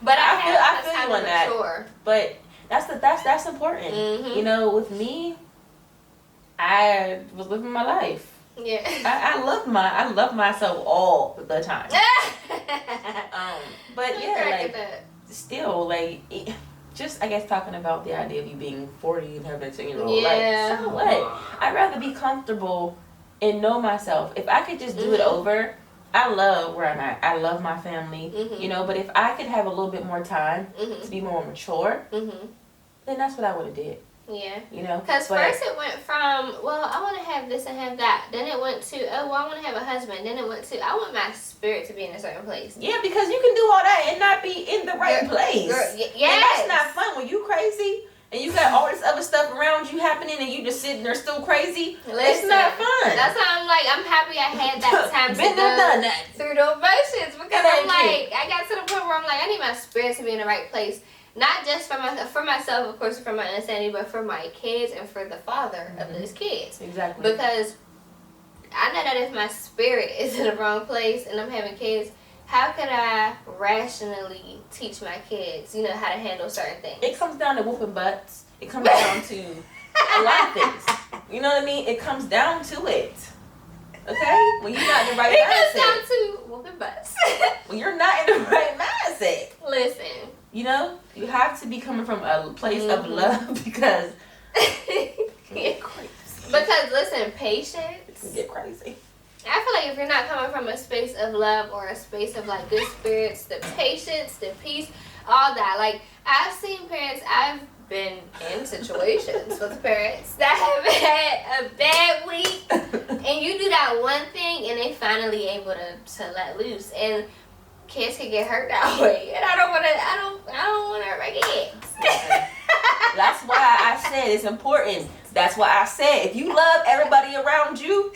But I feel time you on to that. mature. But that's important. You know, with me, I was living my life. Yeah. I love myself all the time. But yeah, like still like. Just, I guess, talking about the idea of you being 40 and having a 10-year-old. Yeah. Like, so what? I'd rather be comfortable and know myself. If I could just do it over, I love where I'm at. I love my family, you know, but if I could have a little bit more time to be more mature, then that's what I would have did. Yeah. You know? Because first it went from, well, I want to have this and have that. Then it went to, oh, well, I want to have a husband. Then it went to, I want my spirit to be in a certain place. Yeah, because you can do all that and not be in the right place. Yes. And that's not fun when you crazy and you got all this other stuff around you happening and you just sitting there still crazy. Listen, it's not fun. That's how I'm like, I'm happy I had that time to Been there, done go that. through those motions, because That I'm like, I got to the point where I'm like, I need my spirit to be in the right place. Not just for myself, of course, for my understanding, but for my kids and for the father of these kids. Exactly. Because I know that if my spirit is in the wrong place and I'm having kids, how could I rationally teach my kids, how to handle certain things? It comes down to whooping butts. It comes down to a lot of things. You know what I mean? It comes down to it. Okay? When you're not in the right mindset. It comes down to whooping butts. When you're not in the right mindset. Listen. You have to be coming from a place of love because get crazy. Because listen, patience. It can get crazy. I feel like if you're not coming from a space of love or a space of like good spirits, the patience, the peace, all that. Like I've seen parents, I've been in situations with parents that have had a bad week, and you do that one thing, and they finally able to let loose, and kids can get hurt that way, and I don't want to hurt my kids. That's why I said it's important. That's why I said if you love everybody around you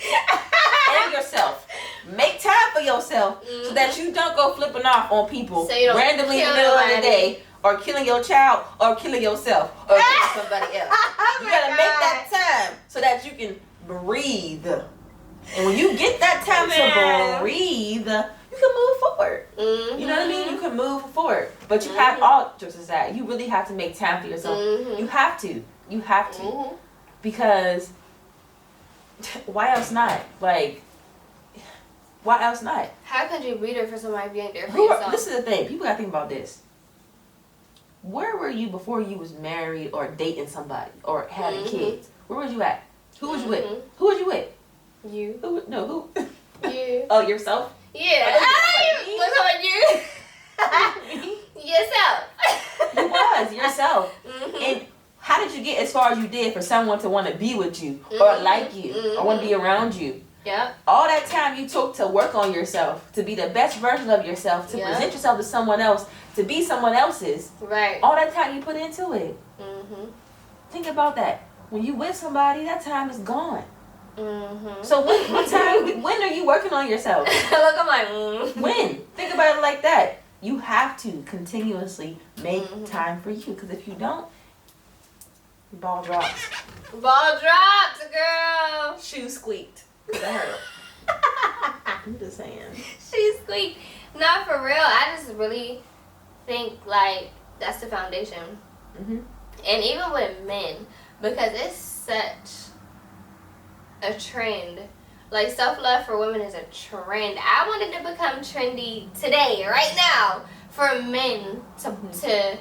and yourself, make time for yourself so that you don't go flipping off on people so you don't randomly in the middle of the day, or killing your child, or killing yourself, or killing somebody else. Oh You gotta make that time so that you can breathe. And when you get that time to breathe, you can move forward. You know what I mean? You can move forward. But you have, all jokes aside, you really have to make time for yourself. You have to. You have to. Because why else not? Like, why else not? How could you be there for somebody being there for yourself? This is the thing. People gotta think about this. Where were you before you was married or dating somebody or having kids? Where was you at? Who was you with? Who was you with? You. Who? You. Oh, yourself? Yeah. What's on you? Yourself. You was yourself. And how did you get as far as you did for someone to want to be with you or like you or want to be around you? Yep. All that time you took to work on yourself, to be the best version of yourself, to present yourself to someone else, to be someone else's. Right. All that time you put into it. Think about that. When you with somebody, that time is gone. So when are you working on yourself? Look, I'm like, When? Think about it like that. You have to continuously make time for you, because if you don't, ball drops. Ball drops, girl. Shoe squeaked. That hurt. I'm just saying. She squeaked. Not for real. I just really think like that's the foundation. And even with men, because it's such a trend. Like self-love for women is a trend. I wanted to become trendy today, right now, for men to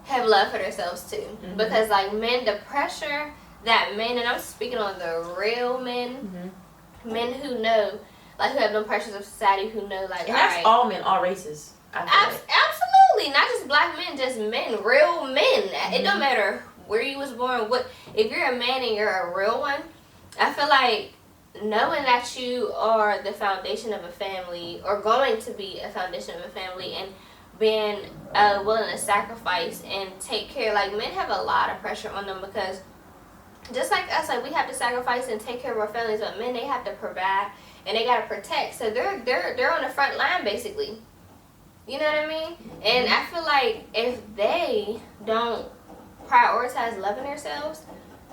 have love for themselves too. Because like men, the pressure that men, and I'm speaking on the real men, men who know, like who have no pressures of society, who know like, and that's all men, all races. Absolutely, not just black men, just men, real men. It don't matter where you was born, what, if you're a man and you're a real one, I feel like knowing that you are the foundation of a family, or going to be a foundation of a family, and being willing to sacrifice and take care, like men have a lot of pressure on them, because just like us, like we have to sacrifice and take care of our families, but men, they have to provide and they gotta protect, so they're on the front line basically. You know what I mean? And I feel like if they don't prioritize loving themselves,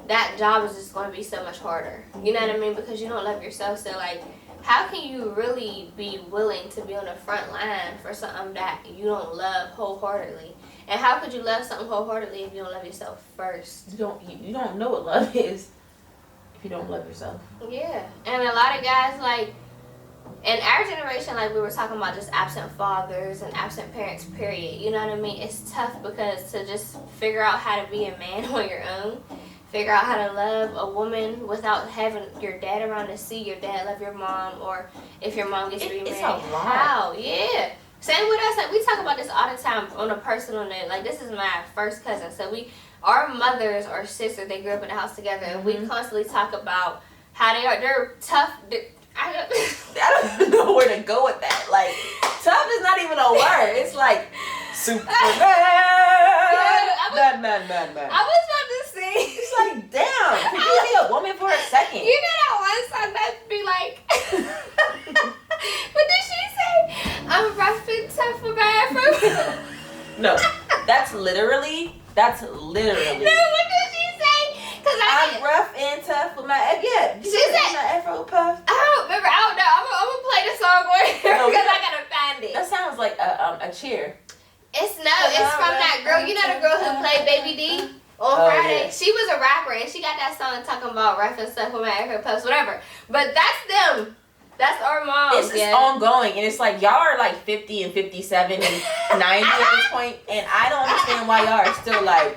that job is just going to be so much harder. You know what I mean? Because you don't love yourself. So like, how can you really be willing to be on the front line for something that you don't love wholeheartedly? And how could you love something wholeheartedly if you don't love yourself first? You don't know what love is if you don't love yourself. Yeah. And a lot of guys, like, in our generation, like we were talking about, just absent fathers and absent parents, period. You know what I mean? It's tough because to just figure out how to be a man on your own, figure out how to love a woman without having your dad around to see your dad love your mom, or if your mom gets remarried. It's a lot. How? Yeah. Same with us. Like we talk about this all the time on a personal note. Like this is my first cousin. So our mothers or sisters, they grew up in the house together, and we constantly talk about how they are. They're tough. I don't know where to go with that. Like, tough is not even a word. It's like Superman. Man. I was about to sing. It's like, damn. Can you be a woman for a second? You know that one song that be like, what did she say? I'm rough and tough for my afro. No, that's literally. No, what did she say? Cause I'm rough and tough with my She said my afro puff. I don't remember. I don't know. I'm gonna play the song because I gotta find it. That sounds like a cheer. It's from that girl. You know the girl who played Baby D on Friday. Yeah. She was a rapper and she got that song talking about rough and stuff with my afro puffs, whatever. But that's them. That's our moms. It's ongoing, and it's like y'all are like 50 and 57 and 90 at this point, and I don't understand why y'all are still like.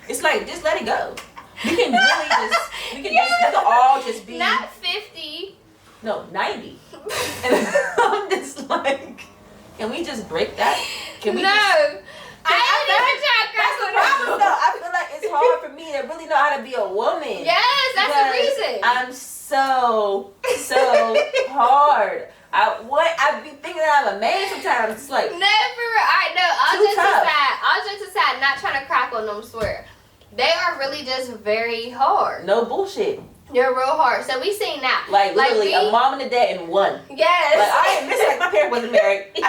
It's like, just let it go. We can really just. We can all just be. Not 50. No, 90. And I'm just like, can we just break that? Can we? No. I feel like it's hard for me to really know how to be a woman. Yes, that's the reason. I'm so hard. I be thinking that I'm a man sometimes. It's like never. I know. All jokes aside, not trying to crack on them. Swear, they are really just very hard. No bullshit. They're real hard. So we seen that. Like literally a mom and a dad in one. Yes. Like I ain't missing like my parents wasn't married. I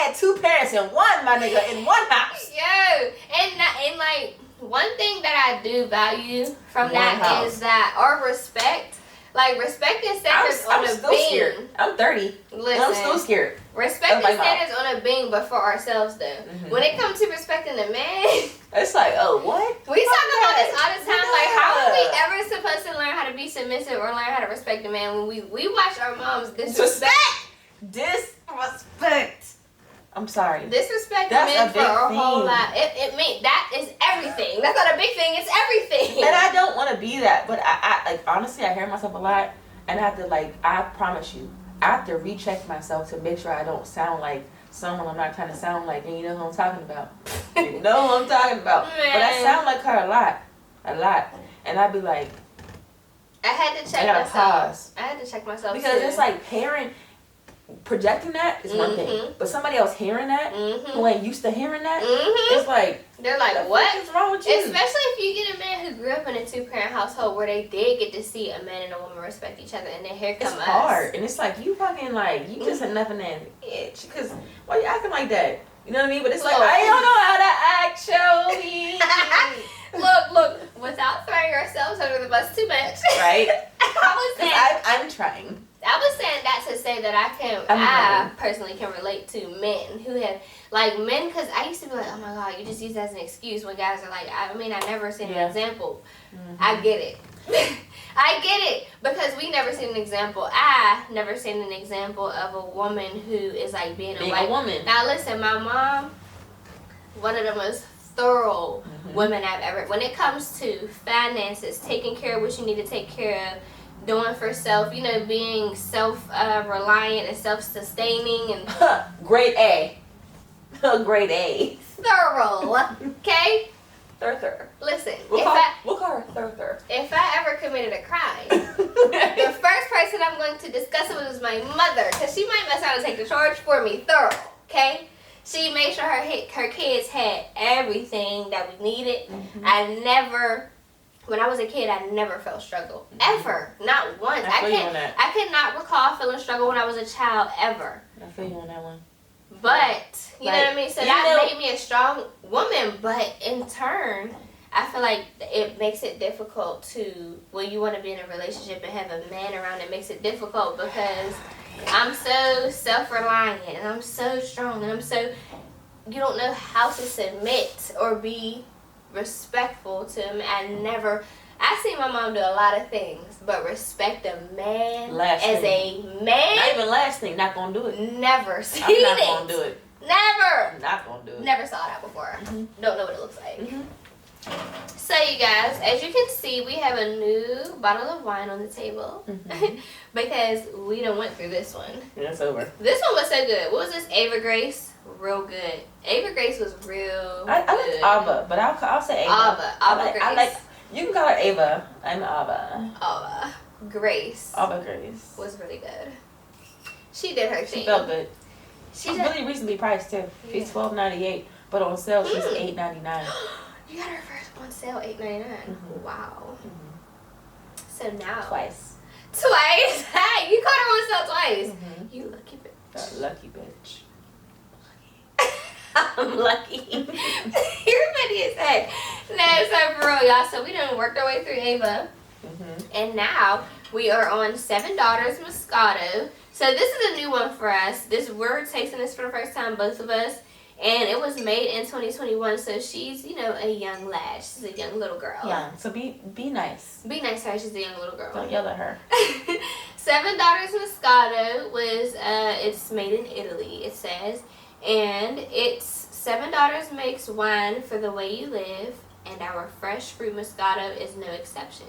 had two parents in one, my nigga, in one house. Yo, and like one thing that I do value from that is that our respect. Like, respect and standards on a being. Scared. I'm 30. Listen, I'm still scared. Respect and standards on a being, but for ourselves, though. Mm-hmm. When it comes to respecting a man, it's like, oh, what? We talk about this all the time. Like, how are we ever supposed to learn how to be submissive or learn how to respect a man when we watch our moms disrespect? Disrespect. I'm sorry. Disrespect men for a whole lot. It means that is everything. That's not a big thing. It's everything. And I don't want to be that, but I like honestly, I hear myself a lot, and I have to I promise you, I have to recheck myself to make sure I don't sound like someone I'm not trying to sound like, and you know who I'm talking about. You know who I'm talking about. Man. But I sound like her a lot, and I'd be like, I had to check myself. Pause. I had to check myself because too. it's like projecting that is one thing, but somebody else hearing that who ain't used to hearing that, it's like they're like, what is wrong with you? Especially if you get a man who grew up in a 2-parent household where they did get to see a man and a woman respect each other, and then here comes it's hard, and it's like you fucking like you just had nothing in itch because why you acting like that? You know what I mean? But it's like I don't know how to actually. Look, without throwing ourselves under the bus too much, right? I'm trying. I was saying that to say that I personally can relate to men who have, like, men, because I used to be like, oh my God, you just use that as an excuse when guys are like, I mean, I've never seen an example. I get it. I get it, because we never seen an example. I never seen an example of a woman who is, like, being a woman. Now, listen, my mom, one of the most thorough women I've ever, when it comes to finances, taking care of what you need to take care of, doing for self, you know, being self-reliant and self-sustaining and grade A. Grade A. Thorough, okay? Thur. Listen, we'll call her Thur. If I ever committed a crime, the first person I'm going to discuss it with is my mother, because she might mess around and take the charge for me. Thorough, okay? She made sure her kids had everything that we needed. When I was a kid, I never felt struggle. Ever. Not once. I could not recall feeling struggle when I was a child, ever. I feel you on that one. But, you know what I mean? So that made me a strong woman. But in turn, I feel like it makes it difficult when you want to be in a relationship and have a man around, it makes it difficult because I'm so self-reliant and I'm so strong and you don't know how to submit or be respectful to him. I seen my mom do a lot of things, but respect a man a man. Not even last thing, not gonna do it. Never seen it. I'm not gonna do it. Never. I'm not gonna do it. Never saw that before. Don't know what it looks like. So you guys, as you can see, we have a new bottle of wine on the table because we done went through this one. Yeah, it's over. This one was so good. What was this? Ava Grace. Real good. Ava Grace was real good. I like Ava, but I'll say Ava. Ava Grace. You can call her Ava. I'm Ava. Grace was really good. She did her thing. She felt good. She's really reasonably priced too. She's $12.98, but on sale she's $8.99. You got her first on sale $8.99. Wow. So now Twice. Hey, you caught her on sale twice. You lucky bitch. Lucky bitch. I'm lucky. You're funny as heck. No, so for real, y'all. So we done worked our way through Ava. And now we are on Seven Daughters Moscato. So this is a new one for us. We're tasting this for the first time, both of us. And it was made in 2021. So she's, a young lad. She's a young little girl. Yeah, so be nice. Be nice to her. She's a young little girl. Don't yell at her. Seven Daughters Moscato was, it's made in Italy, it says. And it's 7 daughters makes wine for the way you live. And our fresh fruit Moscato is no exception.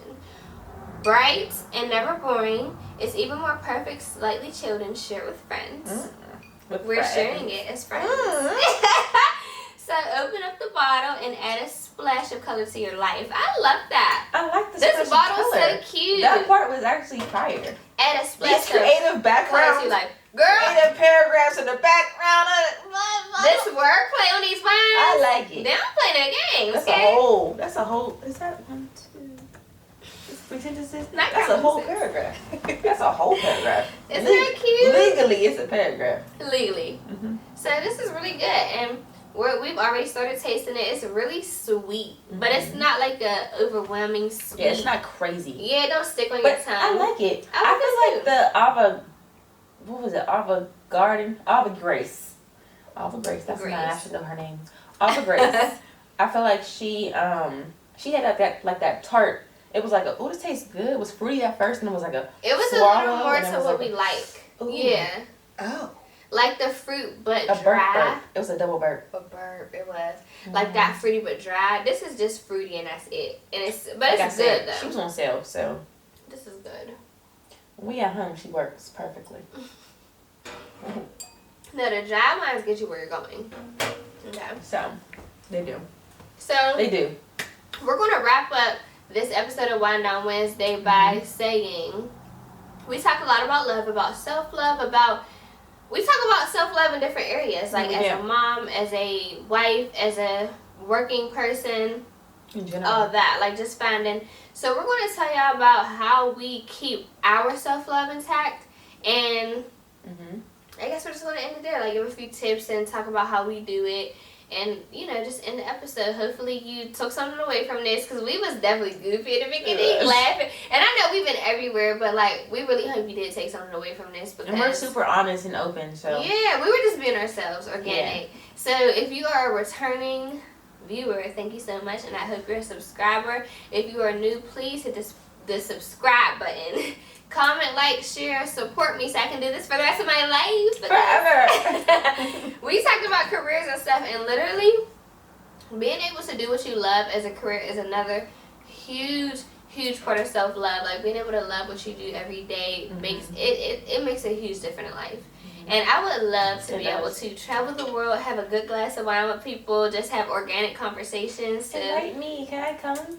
Bright and never boring. It's even more perfect, slightly chilled, and share with friends. We're sharing it as friends. So open up the bottle and add a splash of color to your life. I love that. I like this bottle's so cute. That part was actually fire. Add a splash of creative backgrounds. To your life. Girl. Creative paragraphs in the background. This wordplay on these wines. I like it. They don't play no games. That's a whole. Is that 1, 2, 3 sentences? That's a whole paragraph. That's a whole paragraph. Isn't that cute? Legally, it's a paragraph. Legally. So this is really good, and we've already started tasting it. It's really sweet, but it's not like a overwhelming sweet. Yeah, it's not crazy. Yeah, it don't stick on your tongue. I like it. I feel like the Ava Grace. Ava Grace. That's mine. I should know her name. Ava Grace. I feel like she had that tart. It was like this tastes good. It was fruity at first, and it was like a. It was a little more to what we like. Ooh. Yeah. Oh. Like the fruit, but a dry. Burp. It was a double burp. A burp. It was like that fruity but dry. This is just fruity and that's it. And it's good though. She was on sale, so. This is good. When we at home, she works perfectly. No, the dry wines get you where you're going. Okay. So, they do. They do. We're gonna wrap up this episode of Wine Down Wednesday by saying we talk a lot about love, about self-love, we talk about self-love in different areas, like as a mom, as a wife, as a working person, in general. All that, like just finding. So we're going to tell y'all about how we keep our self-love intact, and I guess we're just going to end it there, like give a few tips and talk about how we do it. And, just end the episode. Hopefully you took something away from this, because we was definitely goofy at the beginning, laughing. And I know we've been everywhere, but, we really hope you did take something away from this. Because, and we're super honest and open, so. Yeah, we were just being ourselves, organic. Yeah. So if you are a returning viewer, thank you so much, and I hope you're a subscriber. If you are new, please hit the subscribe button. Comment, like, share, support me so I can do this for the rest of my life. Forever. We talked about careers and stuff, and literally being able to do what you love as a career is another huge part of self-love. Like being able to love what you do every day makes it makes a huge difference in life. And I would love to be able to travel the world, have a good glass of wine with people, just have organic conversations. Invite me. Can I come?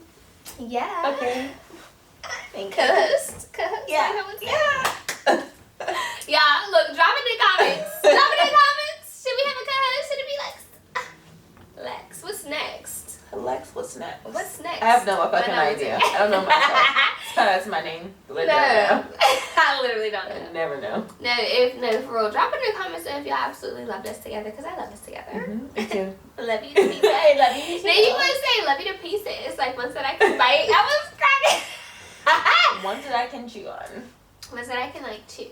Yeah. Okay. Cuz. Yeah. Yeah, look, drop it in the comments. Should we have a co-host? Should it be Lex? Lex, what's next? Lex, what's next? What's next? I have no fucking idea. I don't know myself. That's my name. No. I literally don't know. I never know. No, for real. Drop it in the comments if y'all absolutely loved us together, because I love us together. Me too. Love you to pieces. I love you too. Now you want to say love you to pieces. Like ones that I can bite. I was cracking. Ones that I can chew on. Ones that I can chew.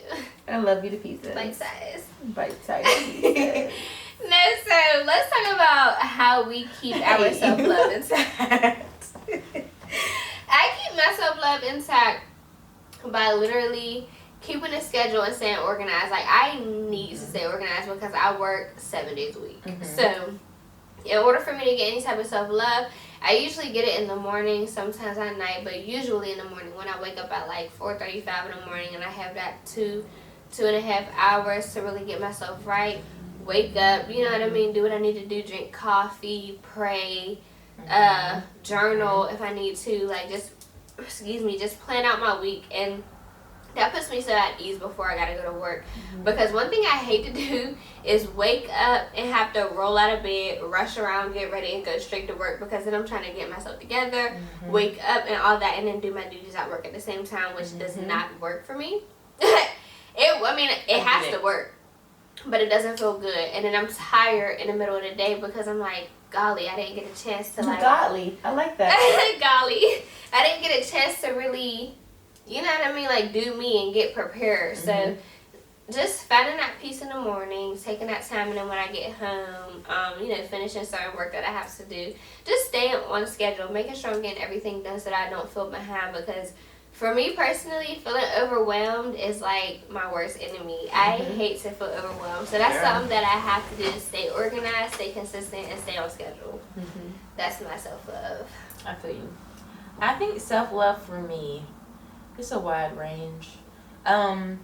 I love you to pieces. Bite size. Bite size pieces. No, so let's talk about how we keep our self-love intact. I keep my self-love intact by literally keeping a schedule and staying organized. Like, I need to stay organized because I work 7 days a week. So, in order for me to get any type of self-love, I usually get it in the morning, sometimes at night, but usually in the morning when I wake up at 4:35 in the morning, and I have that 2.5 hours to really get myself right. Wake up, you know what I mean, do what I need to do, drink coffee, pray, journal if I need to, just just plan out my week, and that puts me so at ease before I gotta go to work. Because one thing I hate to do is wake up and have to roll out of bed, rush around, get ready, and go straight to work, because then I'm trying to get myself together, wake up and all that, and then do my duties at work at the same time, which does not work for me. It has to work, but it doesn't feel good. And then I'm tired in the middle of the day because I'm like, golly, I didn't get a chance to like... Golly, I like that. Golly. I didn't get a chance to really, you know what I mean, like do me and get prepared. So just finding that peace in the morning, taking that time, and then when I get home, finishing certain work that I have to do, just staying on schedule, making sure I'm getting everything done so that I don't feel behind. Because for me personally, feeling overwhelmed is like my worst enemy. I hate to feel overwhelmed. So that's something that I have to do, is stay organized, stay consistent, and stay on schedule. That's my self-love. I feel you. I think self-love for me, it's a wide range.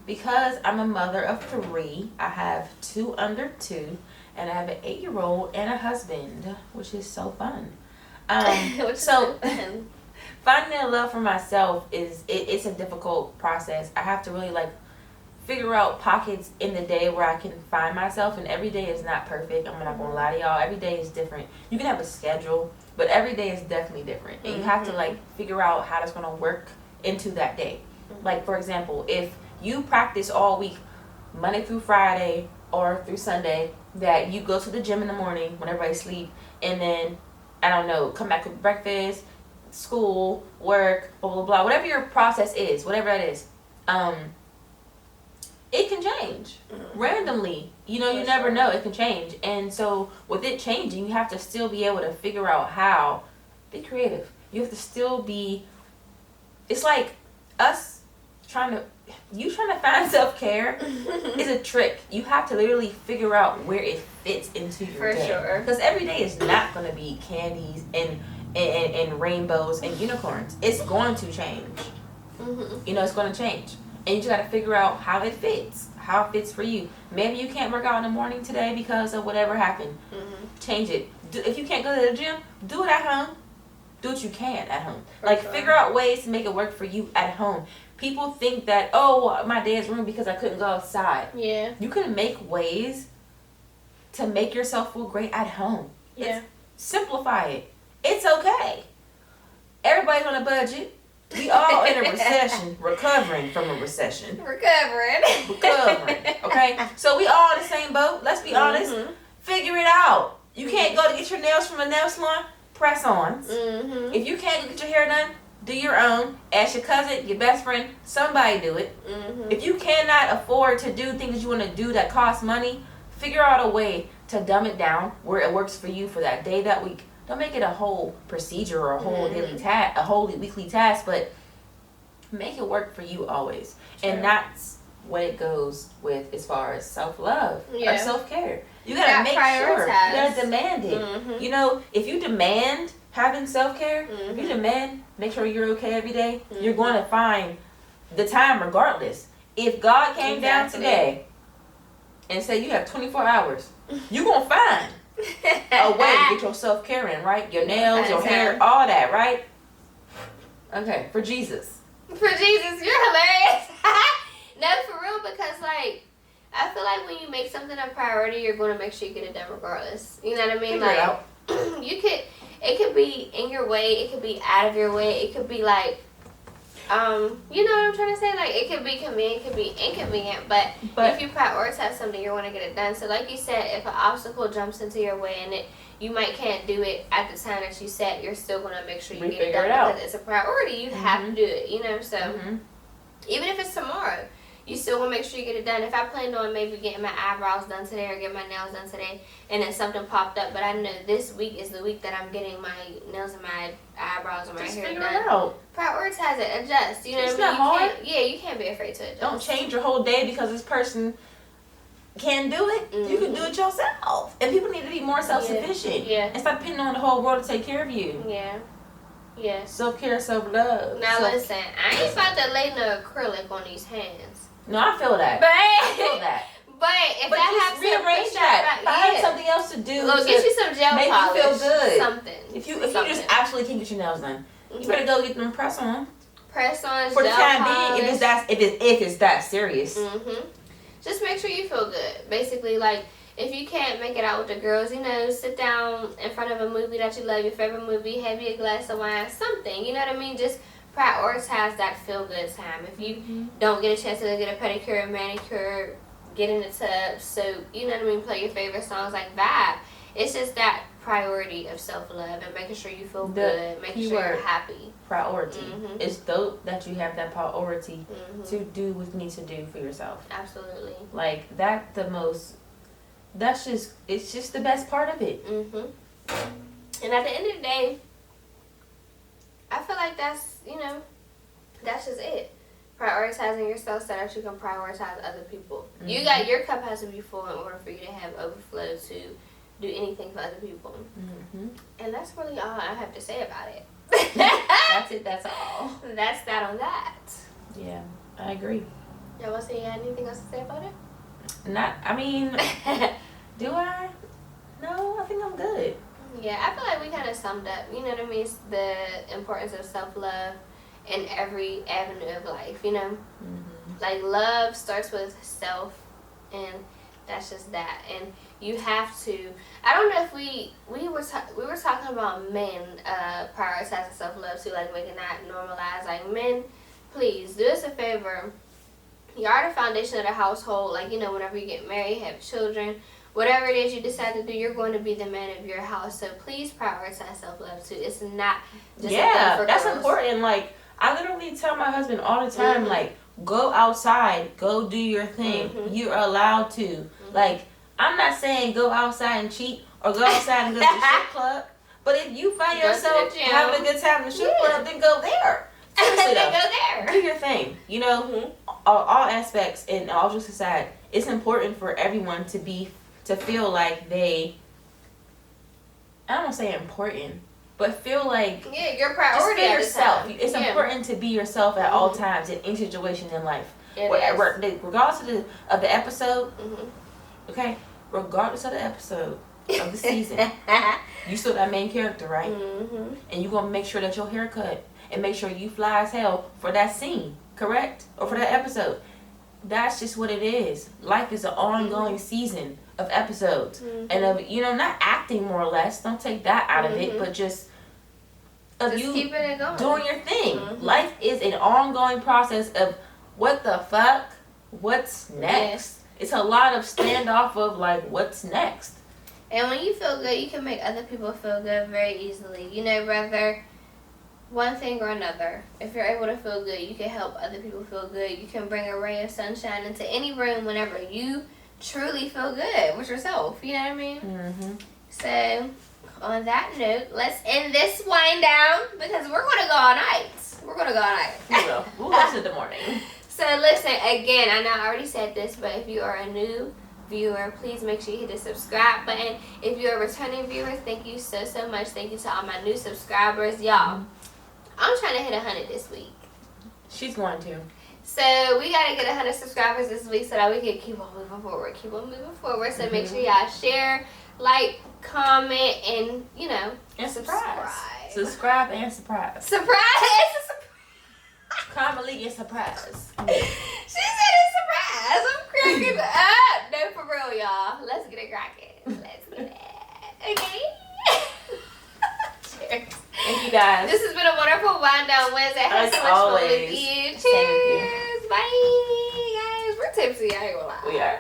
Because I'm a mother of 3, I have 2 under 2, and I have an 8-year-old and a husband, which is so fun. Finding a love for myself it's a difficult process. I have to really like figure out pockets in the day where I can find myself, and every day is not perfect. I'm not gonna lie to y'all. Every day is different. You can have a schedule, but every day is definitely different, and you have to like figure out how that's gonna work into that day. Like for example, if you practice all week, Monday through Friday or through Sunday, that you go to the gym in the morning when everybody's asleep, and then I don't know, come back with breakfast, school, work, blah blah blah, whatever your process is, whatever that is, it can change randomly. You never know, it can change. And so with it changing, you have to still be able to figure out how. Be creative. You have to still be, it's like us trying to find self-care is a trick. You have to literally figure out where it fits into your day. For sure. Because every day is not going to be candies and rainbows and unicorns. It's going to change. It's going to change. And you just got to figure out how it fits for you. Maybe you can't work out in the morning today because of whatever happened. Change it. If you can't go to the gym, do it at home. Do what you can at home. Figure out ways to make it work for you at home. People think that, my day is ruined because I couldn't go outside. Yeah. You can make ways to make yourself feel great at home. Yeah. Simplify it. It's okay. Everybody's on a budget. We all in a recession, recovering from a recession. Recovering. Okay? So we all in the same boat. Let's be honest. Figure it out. You can't go to get your nails from a nail salon. Press-ons. If you can't go get your hair done, do your own. Ask your cousin, your best friend, somebody do it. If you cannot afford to do things that you want to do that cost money, figure out a way to dumb it down where it works for you for that day, that week. Don't make it a whole procedure or a whole daily task, a whole weekly task, but make it work for you always. Sure. And that's what it goes with as far as self-love or self-care. You gotta make sure. You gotta demand it. If you demand having self-care, if you demand make sure you're okay every day, you're going to find the time regardless. If God came down today and said you have 24 hours, you're going to find a way to get your self-care in, right? Your nails, your hair, all that, right? Okay, for Jesus. For Jesus, you're hilarious. No, for real, because I feel like when you make something a priority, you're going to make sure you get it done regardless. You know what I mean? Figure it out. It could be in your way, it could be out of your way, it could be you know what I'm trying to say? It could be convenient, it could be inconvenient, but if you prioritize something, you want to get it done. So like you said, if an obstacle jumps into your way and you can't do it at the time that you set, you're still going to make sure you get it done because it's a priority. You have to do it, so even if it's tomorrow, you still want to make sure you get it done. If I planned on maybe getting my eyebrows done today or getting my nails done today, and then something popped up, but I know this week is the week that I'm getting my nails and my eyebrows and my hair done. It out. Prioritize it. Adjust. You know what I mean? It's not hard. You can't be afraid to adjust. Don't change your whole day because this person can do it. You can do it yourself. And people need to be more self-sufficient. Yeah. And stop depending on the whole world to take care of you. Yeah. Yeah. Self-care, self-love. Now listen, I ain't about to lay no acrylic on these hands. No, I feel that. I feel that. But if that happens, rearrange that. Find something else to do. Look, get you some gel polish. Make you feel good. Something. If you just actually can't get your nails done, you better go get them press-ons. press-ons, for the gel time polish. being, if it's that serious. Just make sure you feel good. Basically, like, if you can't make it out with the girls, you know, sit down in front of a movie that you love, your favorite movie, have you a glass of wine, something. You know what I mean? Just prioritize that feel-good time. If you don't get a chance to go get a pedicure, a manicure, get in the tub, soap, you know what I mean, play your favorite songs, like that. It's just that priority of self-love and making sure you feel good, making sure you're happy. Priority. It's dope that you have that priority to do what you need to do for yourself. Absolutely. Like, it's just the best part of it. And at the end of the day, I feel like that's, you know, that's just it. Prioritizing yourself so that you can prioritize other people. You got, your cup has to be full in order for you to have overflow to do anything for other people. And that's really all I have to say about it. That's it, that's all. That's that on that. Yeah, I agree. Y'all want to say you got anything else to say about it? Do I? No, I think I'm good. Yeah, I feel like we kind of summed up, you know what I mean, the importance of self-love in every avenue of life, you know? Like, love starts with self, and that's just that. And you have to, I don't know if we were talking about men prioritizing self-love too, like making that normalized. Like, men, please do us a favor. You are the foundation of the household. Like, you know, whenever you get married, have children, whatever it is you decide to do, you're going to be the man of your house. So please prioritize self-love too. It's not just a thing for that's girls. important. Like, I literally tell my husband all the time, like, go outside, go do your thing. You're allowed to. Like, I'm not saying go outside and cheat or go outside and go to the strip club. But if you find yourself having a good time in the strip club, then go there. Seriously, then go there. Do your thing. You know, all aspects and all jokes aside, it's important for everyone to feel like they, I don't want to say important, but feel like your priority. Just be yourself. It's important to be yourself at all times in any situation in life. Regardless of the episode, okay? Regardless of the episode of the season, you still that main character, right? And you're gonna make sure that your hair cut and make sure you fly as hell for that scene, correct? Or for that episode. That's just what it is. Life is an ongoing season of episodes and of, you know, not acting more or less. Don't take that out of it, but just you keeping it going, doing your thing. Life is an ongoing process of what the fuck, what's next. It's a lot of standoff of like, what's next. And when you feel good, you can make other people feel good very easily. You know, whether one thing or another. If you're able to feel good, you can help other people feel good. You can bring a ray of sunshine into any room whenever you truly feel good with yourself. You know what I mean? So, on that note, let's end this wind down because we're going to go all night. We'll go to the morning. So, listen, again, I know I already said this, but if you are a new viewer, please make sure you hit the subscribe button. If you're a returning viewer, thank you so much. Thank you to all my new subscribers. Y'all, I'm trying to hit 100 this week. She's going to. So we gotta get 100 subscribers this week so that we can keep on moving forward. So make sure y'all share, like, comment, and, you know, and subscribe. Subscribe and surprise. Commonly and surprise. She said it's surprise. I'm cracking up. No, for real, y'all. Let's get it cracking. Let's get it. Okay. Cheers. Thank you guys. This has been a wonderful wind down Wednesday. I had so much fun with you. Cheers. Bye, guys. We're tipsy. I ain't gonna lie. We are.